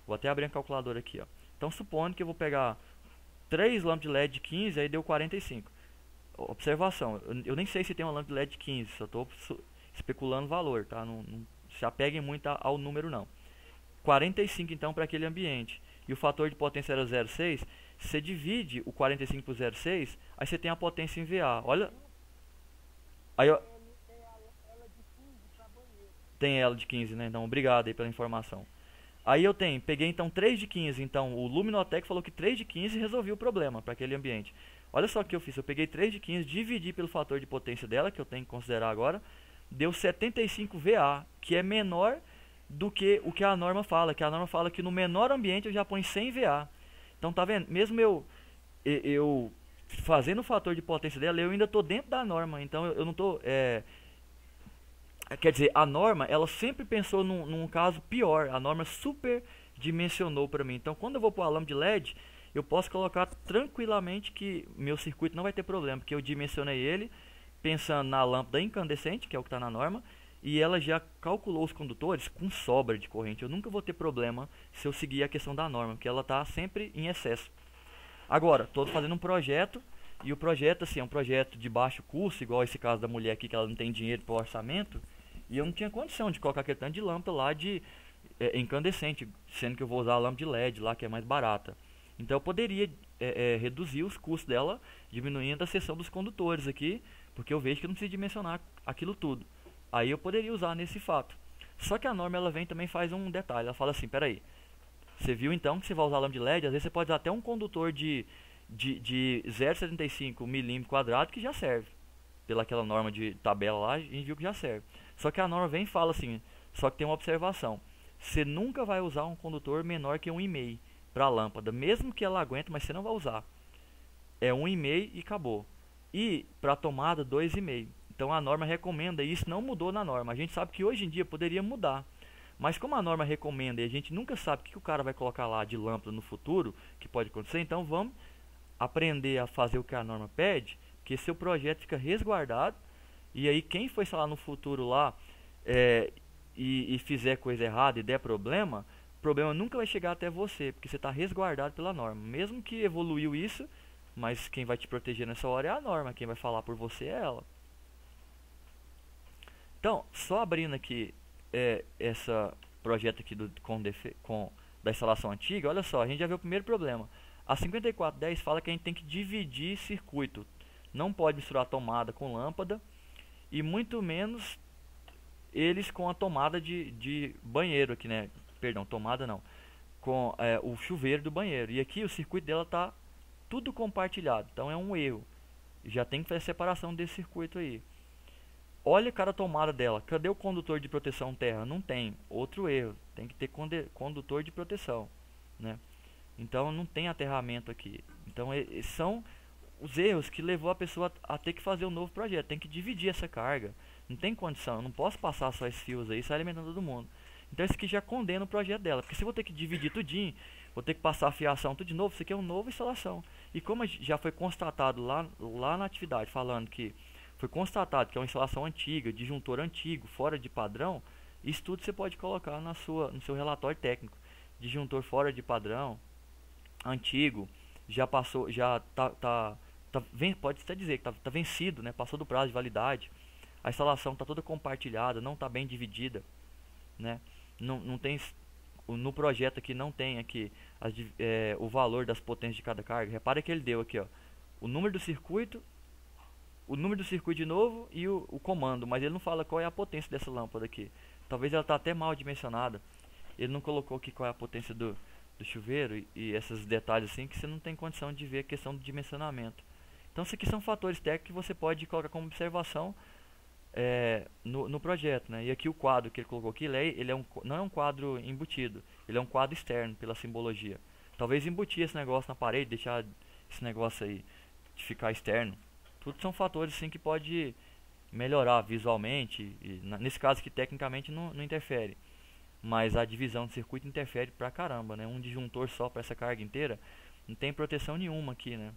[SPEAKER 3] Vou até abrir a calculadora aqui, ó. Então supondo que eu vou pegar 3 lâmpadas de LED de 15, aí deu 45. Observação, eu nem sei se tem uma lâmpada de LED de 15, só estou especulando o valor, tá? Não se apeguem muito ao número não. 45 então para aquele ambiente. E o fator de potência era 0,6. Você divide o 45 por 0,6, aí você tem a potência em VA. Olha. Aí, ó, tem ela de 15, né? Então, obrigado aí pela informação. Aí eu peguei então 3 de 15. Então, o Luminotec falou que 3 de 15 resolvia o problema para aquele ambiente. Olha só o que eu fiz. Eu peguei 3 de 15, dividi pelo fator de potência dela, que eu tenho que considerar agora. Deu 75 VA, que é menor do que o que a norma fala. Que a norma fala que no menor ambiente eu já ponho 100 VA. Então, tá vendo? Mesmo eu fazendo o fator de potência dela, eu ainda estou dentro da norma. Então, eu não estou... Quer dizer, a norma, ela sempre pensou num caso pior. A norma super dimensionou para mim. Então, quando eu vou para a lâmpada de LED, eu posso colocar tranquilamente que meu circuito não vai ter problema, porque eu dimensionei ele pensando na lâmpada incandescente, que é o que está na norma, e ela já calculou os condutores com sobra de corrente. Eu nunca vou ter problema se eu seguir a questão da norma, porque ela está sempre em excesso. Agora, estou fazendo um projeto, e o projeto assim, é um projeto de baixo custo, igual esse caso da mulher aqui, que ela não tem dinheiro para o orçamento, e eu não tinha condição de colocar aquele tanto de lâmpada lá de incandescente, sendo que eu vou usar a lâmpada de LED lá, que é mais barata. Então eu poderia
[SPEAKER 1] reduzir os custos dela, diminuindo a seção dos condutores aqui, porque eu vejo que eu não preciso dimensionar aquilo tudo. Aí eu poderia usar nesse fato. Só que a norma ela vem também faz um detalhe, ela fala assim, peraí, você viu então que você vai usar lâmpada de LED, às vezes você pode usar até um condutor de 0,75 milímetros quadrado que já serve. Pelaquela norma de tabela lá, a gente viu que já serve. Só que a norma vem e fala assim, só que tem uma observação. Você nunca vai usar um condutor menor que 1,5 para a lâmpada, mesmo que ela aguente, mas você não vai usar. É 1,5 e acabou. E para a tomada 2,5. Então a norma recomenda, e isso não mudou na norma. A gente sabe que hoje em dia poderia mudar. Mas como a norma recomenda e a gente nunca sabe o que o cara vai colocar lá de lâmpada no futuro, que pode acontecer, então vamos aprender a fazer o que a norma pede, que seu projeto fica resguardado, e aí quem for instalar no futuro lá e fizer coisa errada e der problema, o problema nunca vai chegar até você, porque você está resguardado pela norma. Mesmo que evoluiu isso, mas quem vai te proteger nessa hora é a norma, quem vai falar por você é ela. Então, só abrindo aqui esse projeto aqui da instalação antiga, olha só, a gente já viu o primeiro problema. A 5410 fala que a gente tem que dividir circuito. Não pode misturar tomada com lâmpada, e muito menos eles com a tomada de banheiro aqui, né? Perdão, tomada não. Com o chuveiro do banheiro. E aqui o circuito dela tá tudo compartilhado. Então é um erro. Já tem que fazer a separação desse circuito aí. Olha cada tomada dela. Cadê o condutor de proteção terra? Não tem. Outro erro. Tem que ter condutor de proteção, né? Então não tem aterramento aqui. Então são os erros que levou a pessoa a ter que fazer um novo projeto. Tem que dividir essa carga. Não tem condição. Eu não posso passar só esses fios aí e sair alimentando todo mundo. Então isso aqui já condena o projeto dela. Porque se eu vou ter que dividir tudinho, vou ter que passar a fiação tudo de novo, isso aqui é uma nova instalação. E como já foi constatado lá na atividade, falando que foi constatado que é uma instalação antiga, disjuntor antigo, fora de padrão, isso tudo você pode colocar no seu relatório técnico. Disjuntor fora de padrão, antigo, já passou, pode até dizer que tá vencido, né? Passou do prazo de validade. A instalação está toda compartilhada, não está bem dividida, né? Não tem no projeto aqui não tem aqui o valor das potências de cada carga. Repara que ele deu aqui, ó, o número do circuito de novo e o comando, mas ele não fala qual é a potência dessa lâmpada aqui. Talvez ela tá até mal dimensionada. Ele não colocou aqui qual é a potência do chuveiro e esses detalhes assim que você não tem condição de ver a questão do dimensionamento. Então isso aqui são fatores técnicos que você pode colocar como observação no projeto, né? E aqui o quadro que ele colocou aqui, não é um quadro embutido, ele é um quadro externo pela simbologia. Talvez embutir esse negócio na parede, deixar esse negócio aí de ficar externo. Tudo são fatores assim que pode melhorar visualmente, e nesse caso que tecnicamente não interfere. Mas a divisão de circuito interfere pra caramba, né? Um disjuntor só para essa carga inteira não tem proteção nenhuma aqui, né?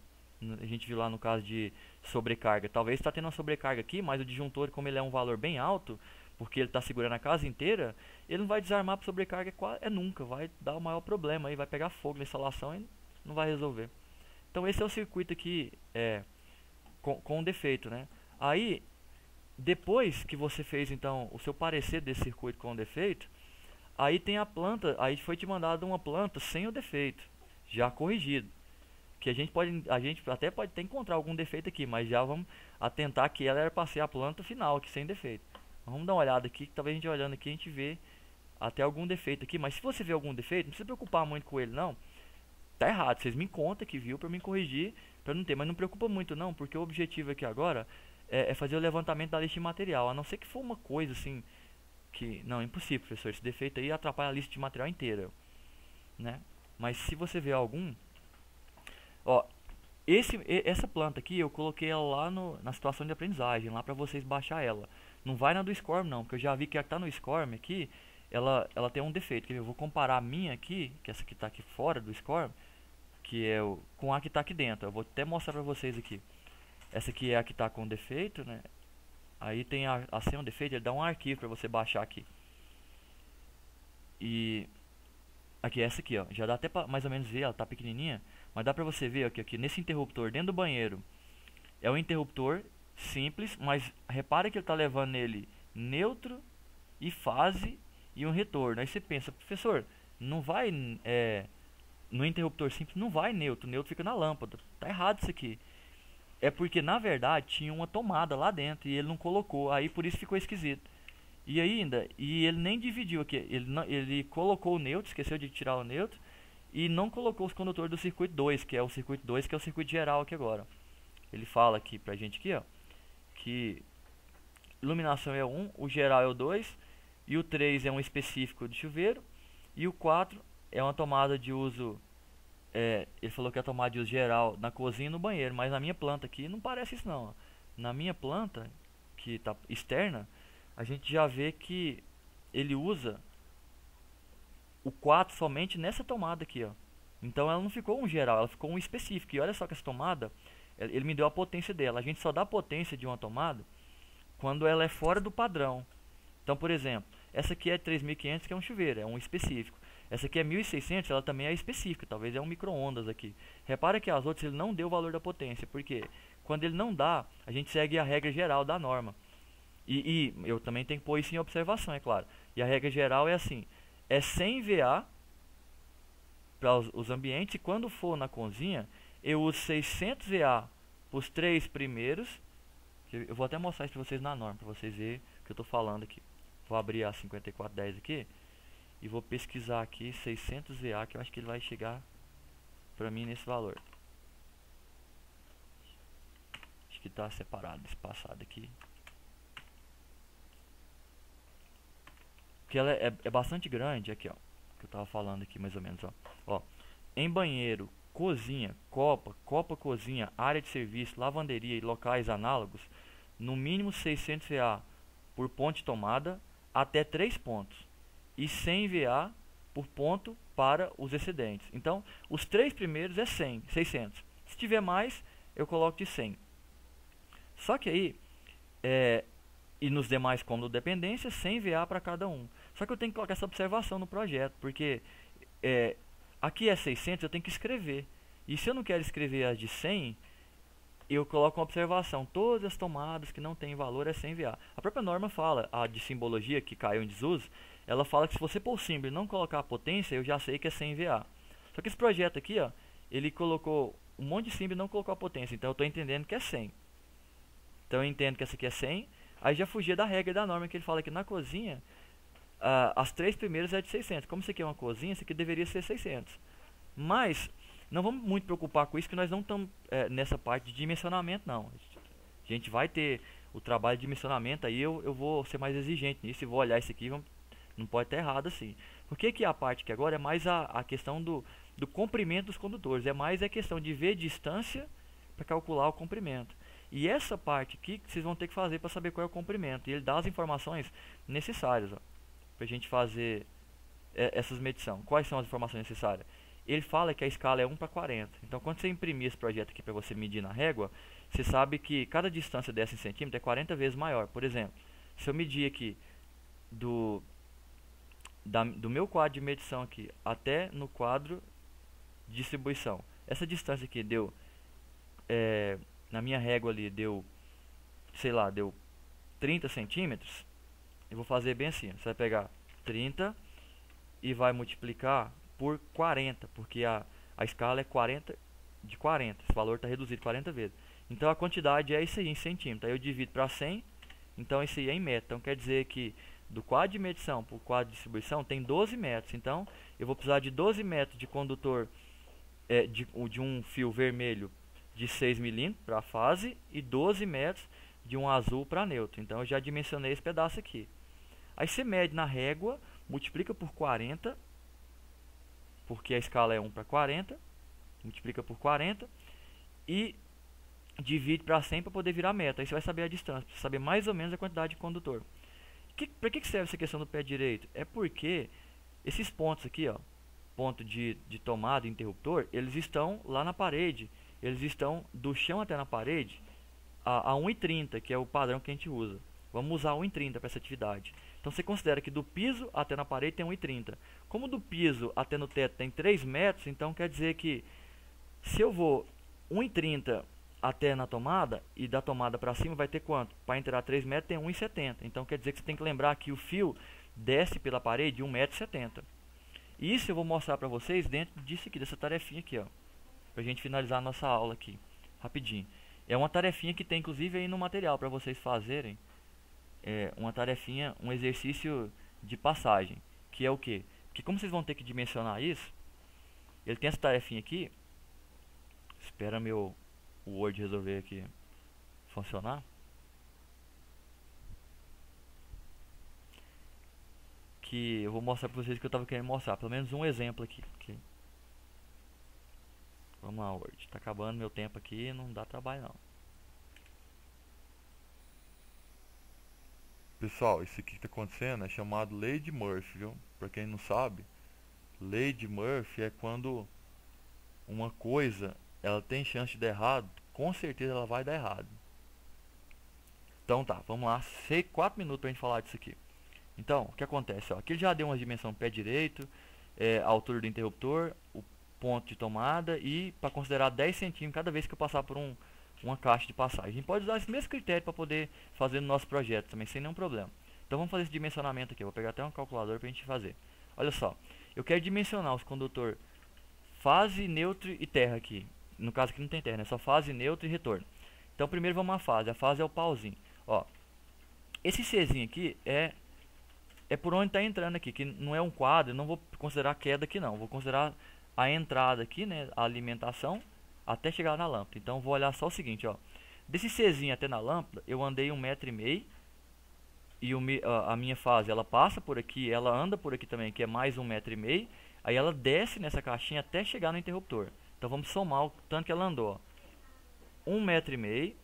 [SPEAKER 1] A gente viu lá no caso de sobrecarga. Talvez está tendo uma sobrecarga aqui, mas o disjuntor, como ele é um valor bem alto, porque ele está segurando a casa inteira, ele não vai desarmar para sobrecarga nunca. Vai dar o maior problema aí, vai pegar fogo na instalação e não vai resolver. Então esse é o circuito aqui com defeito, né? Aí, depois que você fez então o seu parecer desse circuito com defeito, aí tem a planta, aí foi te mandado uma planta sem o defeito, já corrigido. Que a gente até pode ter encontrar algum defeito aqui, mas já vamos atentar que ela era para ser a planta final aqui sem defeito. Vamos dar uma olhada aqui, que talvez a gente olhando aqui a gente vê até algum defeito aqui, mas se você vê algum defeito, não se preocupar muito com ele não. Tá errado, vocês me contam que viu para me corrigir, para não ter, mas não preocupa muito não, porque o objetivo aqui agora é fazer o levantamento da lista de material, a não ser que for uma coisa assim que não, é impossível, professor, esse defeito aí atrapalha a lista de material inteira, né? Mas se você vê algum, ó, essa planta aqui eu coloquei ela lá na situação de aprendizagem, lá para vocês baixar ela. Não vai na do SCORM não, porque eu já vi que a que tá no SCORM aqui, ela tem um defeito. Eu vou comparar a minha aqui, que essa que tá aqui fora do SCORM, que é com a que tá aqui dentro. Eu vou até mostrar para vocês aqui. Essa aqui é a que tá com defeito, né? Aí tem a sem um defeito, ele dá um arquivo para você baixar aqui. E aqui essa aqui, ó, já dá até pra mais ou menos ver, ela tá pequenininha, mas dá pra você ver aqui nesse interruptor dentro do banheiro. É um interruptor simples, mas repara que ele tá levando nele neutro e fase e um retorno. Aí você pensa, professor, não vai no interruptor simples não vai neutro, o neutro fica na lâmpada. Tá errado isso aqui. É porque na verdade tinha uma tomada lá dentro e ele não colocou, aí por isso ficou esquisito. E ainda, e ele nem dividiu aqui, ele colocou o neutro, esqueceu de tirar o neutro e não colocou os condutores do circuito 2, que é o circuito 2, que é o circuito geral aqui agora. Ele fala aqui pra gente aqui, ó, que iluminação é o 1, o geral é o 2, e o 3 é um específico de chuveiro, e o 4 é uma tomada de uso, ele falou que é a tomada de uso geral na cozinha e no banheiro, mas na minha planta aqui não parece isso não. Ó. Na minha planta, que está externa, a gente já vê que ele usa o 4 somente nessa tomada aqui, ó. Então ela não ficou um geral, ela ficou um específico. E olha só que essa tomada, ele me deu a potência dela. A gente só dá a potência de uma tomada quando ela é fora do padrão. Então, por exemplo, essa aqui é 3.500, que é um chuveiro, é um específico. Essa aqui é 1.600, ela também é específica, talvez é um micro-ondas aqui. Repara que as outras ele não deu o valor da potência, porque quando ele não dá, a gente segue a regra geral da norma. E eu também tenho que pôr isso em observação, é claro. E a regra geral é assim, é 100 VA para os ambientes, e quando for na cozinha, eu uso 600 VA para os 3 primeiros. Eu vou até mostrar isso para vocês na norma, para vocês verem o que eu estou falando aqui. Vou abrir a 5410 aqui e vou pesquisar aqui 600 VA, que eu acho que ele vai chegar para mim nesse valor. Acho que está separado, espaçado aqui. Que ela é bastante grande aqui, ó, que eu tava falando aqui mais ou menos, ó, em banheiro, cozinha, copa cozinha, área de serviço, lavanderia e locais análogos, no mínimo 600 VA por ponto de tomada até 3 pontos e 100 VA por ponto para os excedentes. Então, os 3 primeiros é 100, 600. Se tiver mais, eu coloco de 100. Só que aí, e nos demais cômodos dependência, 100 VA para cada um. Só que eu tenho que colocar essa observação no projeto, porque aqui é 600, eu tenho que escrever. E se eu não quero escrever as de 100, eu coloco uma observação. Todas as tomadas que não têm valor é 100 VA. A própria norma fala, a de simbologia que caiu em desuso, ela fala que se você pôr o símbolo e não colocar a potência, eu já sei que é 100 VA. Só que esse projeto aqui, ó, ele colocou um monte de símbolo e não colocou a potência. Então eu estou entendendo que é 100. Então eu entendo que essa aqui é 100. Aí já fugia da regra da norma que ele fala que na cozinha, as 3 primeiras é de 600. Como isso aqui é uma cozinha, isso aqui deveria ser 600. Mas não vamos muito preocupar com isso, que nós não estamos nessa parte de dimensionamento, não. A gente vai ter o trabalho de dimensionamento, aí eu vou ser mais exigente nisso e vou olhar isso aqui, não pode estar errado assim. Porque que a parte que agora é mais a questão do comprimento dos condutores, é mais a questão de ver distância para calcular o comprimento. E essa parte aqui que vocês vão ter que fazer para saber qual é o comprimento. E ele dá as informações necessárias para a gente fazer essas medições. Quais são as informações necessárias? Ele fala que a escala é 1 para 40. Então, quando você imprimir esse projeto aqui para você medir na régua, você sabe que cada distância dessa em centímetro é 40 vezes maior. Por exemplo, se eu medir aqui do meu quadro de medição aqui até no quadro de distribuição, essa distância aqui deu... na minha régua ali deu, sei lá, deu 30 centímetros. Eu vou fazer bem assim, você vai pegar 30 e vai multiplicar por 40, porque a escala é 40 de 40, esse valor está reduzido 40 vezes. Então a quantidade é isso aí em centímetros, aí eu divido para 100, então isso aí é em metro. Então quer dizer que do quadro de medição para o quadro de distribuição tem 12 metros, então eu vou precisar de 12 metros de condutor de um fio vermelho de 6 milímetros para a fase e 12 metros de um azul para neutro. Então eu já dimensionei esse pedaço aqui. Aí você mede na régua, multiplica por 40, porque a escala é 1 para 40, multiplica por 40 e divide para 100 para poder virar metro. Aí você vai saber a distância, para saber mais ou menos a quantidade de condutor. Para que serve essa questão do pé direito? É porque esses pontos aqui, ó, ponto de tomada e interruptor, eles estão lá na parede. Eles estão do chão até na parede a 1,30, que é o padrão que a gente usa. Vamos usar 1,30 para essa atividade. Então você considera que do piso até na parede tem 1,30. Como do piso até no teto tem 3 metros, então quer dizer que se eu vou 1,30 até na tomada, e da tomada para cima vai ter quanto? Para entrar 3 metros tem 1,70. Então quer dizer que você tem que lembrar que o fio desce pela parede de 1,70 m.
[SPEAKER 3] Isso eu vou mostrar para vocês dentro disso aqui, dessa tarefinha aqui, ó, pra gente finalizar a nossa aula aqui, rapidinho. É uma tarefinha que tem inclusive aí no material para vocês fazerem. É uma tarefinha, um exercício de passagem, que é o que? Porque como vocês vão ter que dimensionar isso, ele tem essa tarefinha aqui. Espera meu o Word resolver aqui funcionar. Que eu vou mostrar para vocês que eu estava querendo mostrar, pelo menos um exemplo aqui. Vamos lá, Word. Tá acabando meu tempo aqui, não dá trabalho não.
[SPEAKER 1] Pessoal, isso aqui que está acontecendo é chamado lei de Murphy, viu? Para quem não sabe, lei de Murphy é quando uma coisa ela tem chance de dar errado, com certeza ela vai dar errado. Então tá, vamos lá, 4 minutos para a gente falar disso aqui. Então, o que acontece? Ó, aqui ele já deu uma dimensão pé direito, a altura do interruptor, o ponto de tomada e para considerar 10 centímetros cada vez que eu passar por uma caixa de passagem. A gente pode usar esse mesmo critério para poder fazer no nosso projeto também, sem nenhum problema. Então vamos fazer esse dimensionamento aqui. Eu vou pegar até um calculador para a gente fazer. Olha só, eu quero dimensionar os condutores fase, neutro e terra aqui. No caso aqui não tem terra, né? Só fase, neutro e retorno. Então primeiro vamos à fase. A fase é o pauzinho. Ó, esse Czinho aqui é por onde está entrando aqui, que não é um quadro. Eu não vou considerar a queda aqui não. Vou considerar a entrada aqui, né? A alimentação até chegar na lâmpada. Então vou olhar só o seguinte, ó. Desse Czinho até na lâmpada, eu andei 1,5 m e a minha fase, ela passa por aqui, ela anda por aqui também, que é mais 1,5 m. Aí ela desce nessa caixinha até chegar no interruptor. Então vamos somar o tanto que ela andou, ó. 1,5 m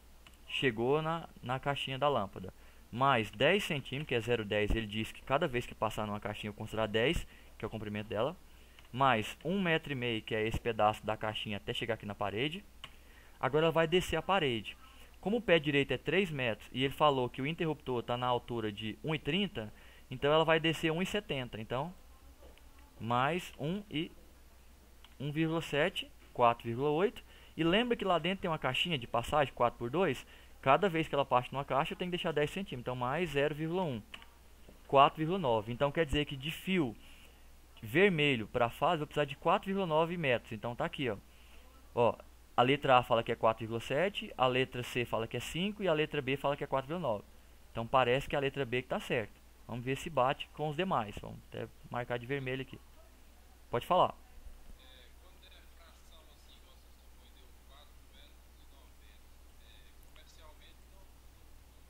[SPEAKER 1] chegou na caixinha da lâmpada. Mais 10 centímetros, que é 0,10, ele diz que cada vez que passar numa caixinha eu considerar 10, que é o comprimento dela. Mais 1,5 m, que é esse pedaço da caixinha até chegar aqui na parede. Agora ela vai descer a parede. Como o pé direito é 3 metros e ele falou que o interruptor está na altura de 1,30, então ela vai descer 1,70. Então, mais 1,7, 4,8. E lembra que lá dentro tem uma caixinha de passagem 4x2? Cada vez que ela passa numa caixa eu tenho que deixar 10 centímetros. Então, mais 0,1, 4,9. Então, quer dizer que de fio vermelho para a fase eu vou precisar de 4,9 metros. Então tá aqui, ó, a letra A fala que é 4,7, a letra C fala que é 5 e a letra B fala que é 4,9. Então parece que é a letra B que está certa. Vamos ver se bate com os demais. Vamos até marcar de vermelho aqui. Pode falar.
[SPEAKER 4] Quando é fração assim, igual você supõe, deu 4,9. Comercialmente não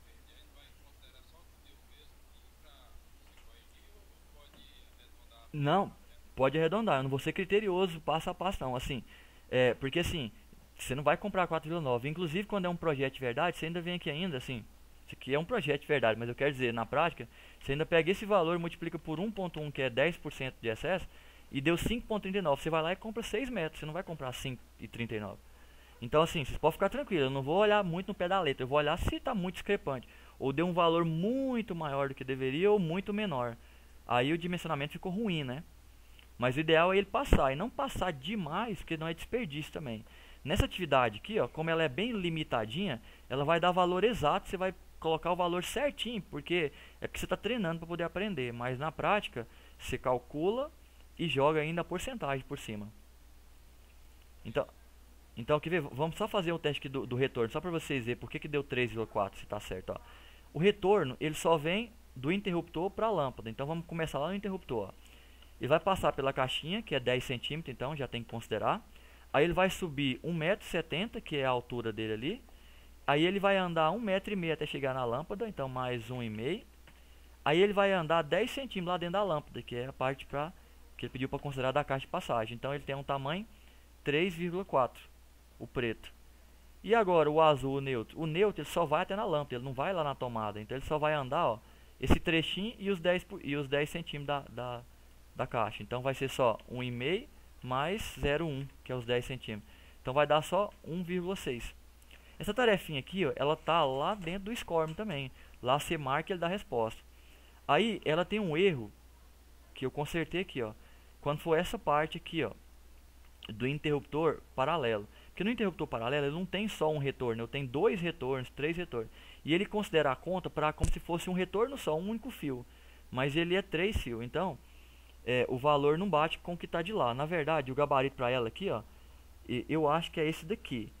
[SPEAKER 4] vende, a gente vai considerar só o que deu mesmo e para você corrigir ou pode arredondar?
[SPEAKER 3] Não, pode arredondar. Eu não vou ser criterioso passo a passo não. Assim, porque assim, você não vai comprar 4,9. Inclusive quando é um projeto de verdade, você ainda vem aqui ainda assim. Isso aqui é um projeto de verdade, mas eu quero dizer, na prática, você ainda pega esse valor, multiplica por 1,1, que é 10% de excesso, e deu 5,39. Você vai lá e compra 6 metros, você não vai comprar 5,39. Então assim, vocês podem ficar tranquilos, eu não vou olhar muito no pé da letra, eu vou olhar se está muito discrepante, ou deu um valor muito maior do que deveria, ou muito menor. Aí o dimensionamento ficou ruim, né? Mas o ideal é ele passar, e não passar demais, porque não é desperdício também. Nessa atividade aqui, ó, como ela é bem limitadinha, ela vai dar valor exato, você vai colocar o valor certinho, porque você está treinando para poder aprender. Mas na prática, você calcula e joga ainda a porcentagem por cima. Então quer ver? Vamos só fazer o teste aqui do retorno, só para vocês verem por que deu 3,4, se está certo. Ó. O retorno, ele só vem do interruptor para a lâmpada. Então vamos começar lá no interruptor. Ó. Ele vai passar pela caixinha, que é 10 centímetros, então já tem que considerar. Aí ele vai subir 1,70 m, que é a altura dele ali. Aí ele vai andar 1,5 m até chegar na lâmpada, então mais 1,5 m. Aí ele vai andar 10 centímetros lá dentro da lâmpada, que é a parte que ele pediu para considerar da caixa de passagem. Então ele tem um tamanho 3,4, o preto. E agora o azul, o neutro. O neutro ele só vai até na lâmpada, ele não vai lá na tomada. Então ele só vai andar, ó, esse trechinho e os 10 centímetros da caixa. Então vai ser só 1,5 m mais 0,1, que é os 10 centímetros. Então vai dar só 1,6. Essa tarefinha aqui, ó, ela tá lá dentro do SCORM também. Lá você marca e ele dá a resposta. Aí ela tem um erro que eu consertei aqui, ó. Quando for essa parte aqui, ó, do interruptor paralelo. Porque no interruptor paralelo ele não tem só um retorno, eu tenho 2 retornos, 3 retornos. E ele considera a conta para como se fosse um retorno só, um único fio. Mas ele é 3 fios. Então,
[SPEAKER 1] o valor não bate com o que está de lá. Na verdade, o gabarito para ela aqui, ó, eu acho que é esse daqui.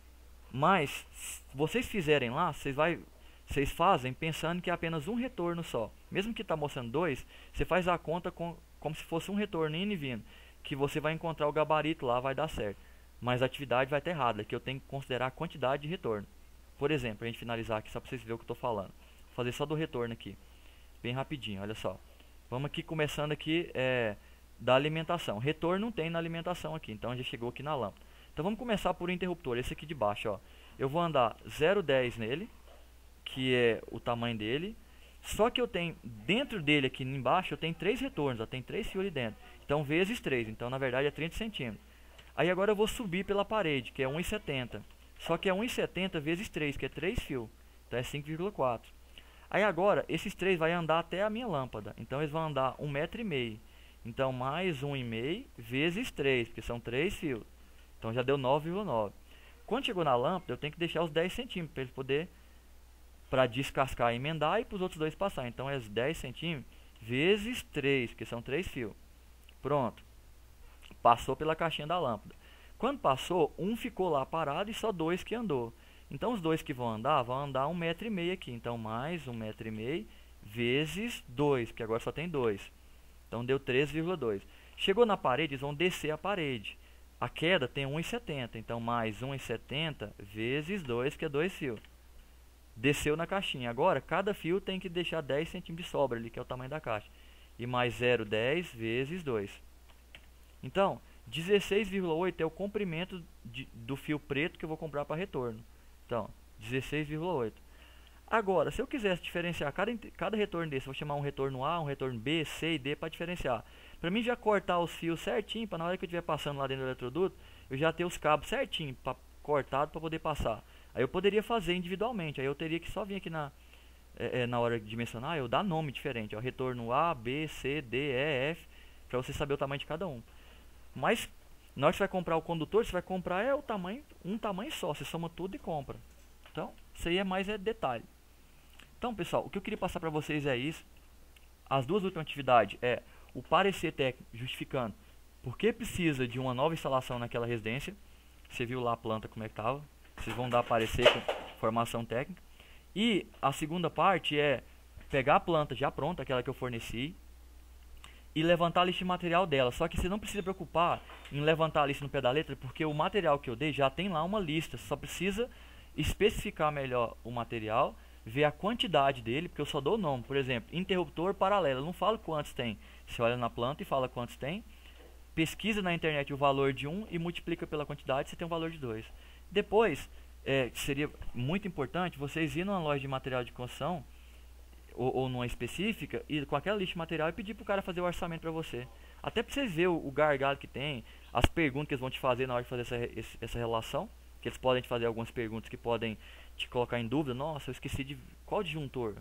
[SPEAKER 1] Mas, se vocês fizerem lá, vocês fazem pensando que é apenas um retorno só. Mesmo que está mostrando 2, você faz a conta como se fosse um retorno indo e vindo. Que você vai encontrar o gabarito lá, vai dar certo. Mas a atividade vai estar errada, que eu tenho que considerar a quantidade de retorno. Por exemplo, para a gente finalizar aqui, só para vocês verem o que eu estou falando. Vou fazer só do retorno aqui, bem rapidinho, olha só. Vamos aqui, começando aqui, da alimentação. Retorno não tem na alimentação aqui, então já chegou aqui na lâmpada. Então vamos começar por interruptor, esse aqui de baixo, ó. Eu vou andar 0,10 nele, que é o tamanho dele. Só que eu tenho, dentro dele aqui embaixo, eu tenho 3 retornos, ó, tem 3 fios ali dentro. Então vezes 3, então na verdade é 30 centímetros. Aí agora eu vou subir pela parede, que é 1,70. Só que é 1,70 vezes 3, que é 3 fios. Então é 5,4. Aí agora, esses 3 vai andar até a minha lâmpada. Então eles vão andar 1,5 m. Então mais 1,5 vezes 3, porque são 3 fios. Então já deu 9,9. Quando chegou na lâmpada, eu tenho que deixar os 10 centímetros para ele poder, para descascar e emendar e para os outros dois passar. Então é 10 centímetros vezes 3, porque são 3 fios. Pronto. Passou pela caixinha da lâmpada. Quando passou, um ficou lá parado e só 2 que andou. Então os 2 que vão andar 1,5 m aqui. Então mais 1,5 m vezes 2, porque agora só tem 2. Então deu 3,2. Chegou na parede, eles vão descer a parede. A queda tem 1,70. Então mais 1,70 vezes 2, que é 2 fios. Desceu na caixinha. Agora, cada fio tem que deixar 10 centímetros de sobra ali, que é o tamanho da caixa. E mais 0,10 vezes 2. Então, 16,8 é o comprimento do fio preto que eu vou comprar para retorno. Então, 16,8. Agora, se eu quisesse diferenciar cada retorno desse, eu vou chamar um retorno A, um retorno B, C e D para diferenciar. Para mim já cortar os fios certinho, para na hora que eu estiver passando lá dentro do eletroduto, eu já ter os cabos certinho, cortado para poder passar. Aí eu poderia fazer individualmente, aí eu teria que só vir aqui na hora de dimensionar, eu dar nome diferente, ó, retorno A, B, C, D, E, F, para você saber o tamanho de cada um. Mas, na hora que você vai comprar o condutor, você vai comprar um tamanho só, você soma tudo e compra. Então, isso aí é mais detalhe. Então, pessoal, o que eu queria passar para vocês é isso. As duas últimas atividades é o parecer técnico, justificando por que precisa de uma nova instalação naquela residência. Você viu lá a planta como é que estava. Vocês vão dar parecer com formação técnica. E a segunda parte é pegar a planta já pronta, aquela que eu forneci, e levantar a lista de material dela. Só que você não precisa preocupar em levantar a lista no pé da letra, porque o material que eu dei já tem lá uma lista. Você só precisa especificar melhor o material, ver a quantidade dele, porque eu só dou o nome. Por exemplo, interruptor paralelo, eu não falo quantos tem. Você olha na planta e fala quantos tem, pesquisa na internet o valor de um e multiplica pela quantidade, você tem um valor de 2. Depois, seria muito importante vocês ir numa loja de material de construção ou numa específica, e com aquela lista de material e pedir para o cara fazer o orçamento para você. Até para vocês verem o gargalo que tem, as perguntas que eles vão te fazer na hora de fazer essa relação, que eles podem te fazer algumas perguntas que podem te colocar em dúvida. Nossa, eu esqueci de qual disjuntor.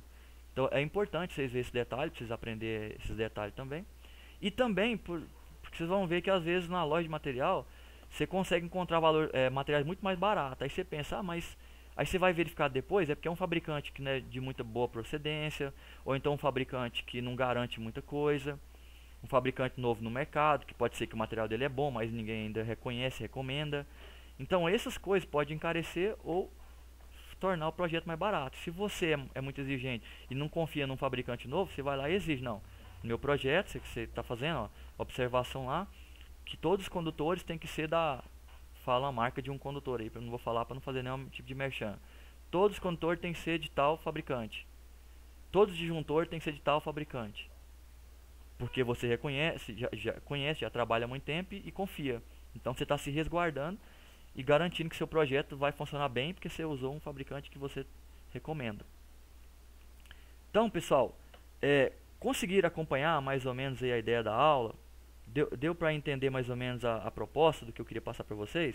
[SPEAKER 1] Então é importante vocês verem esse detalhe, para vocês aprenderem esses detalhes também. E também, porque vocês vão ver que às vezes na loja de material, você consegue encontrar materiais muito mais baratos. Aí você pensa, mas aí você vai verificar depois, é porque é um fabricante que não é de muita boa procedência, ou então um fabricante que não garante muita coisa, um fabricante novo no mercado, que pode ser que o material dele é bom, mas ninguém ainda reconhece, recomenda. Então essas coisas podem encarecer ou tornar o projeto mais barato. Se você é muito exigente e não confia num fabricante novo, você vai lá e exige, não. No meu projeto, você está fazendo, ó, observação lá, que todos os condutores têm que ser fala a marca de um condutor aí, eu não vou falar para não fazer nenhum tipo de merchan. Todos os condutores têm que ser de tal fabricante. Todos os disjuntores têm que ser de tal fabricante. Porque você reconhece, já conhece, já trabalha há muito tempo e confia. Então você está se resguardando e garantindo que seu projeto vai funcionar bem, porque você usou um fabricante que você recomenda. Então, pessoal, conseguiram acompanhar mais ou menos aí a ideia da aula? Deu para entender mais ou menos a proposta do que eu queria passar para vocês?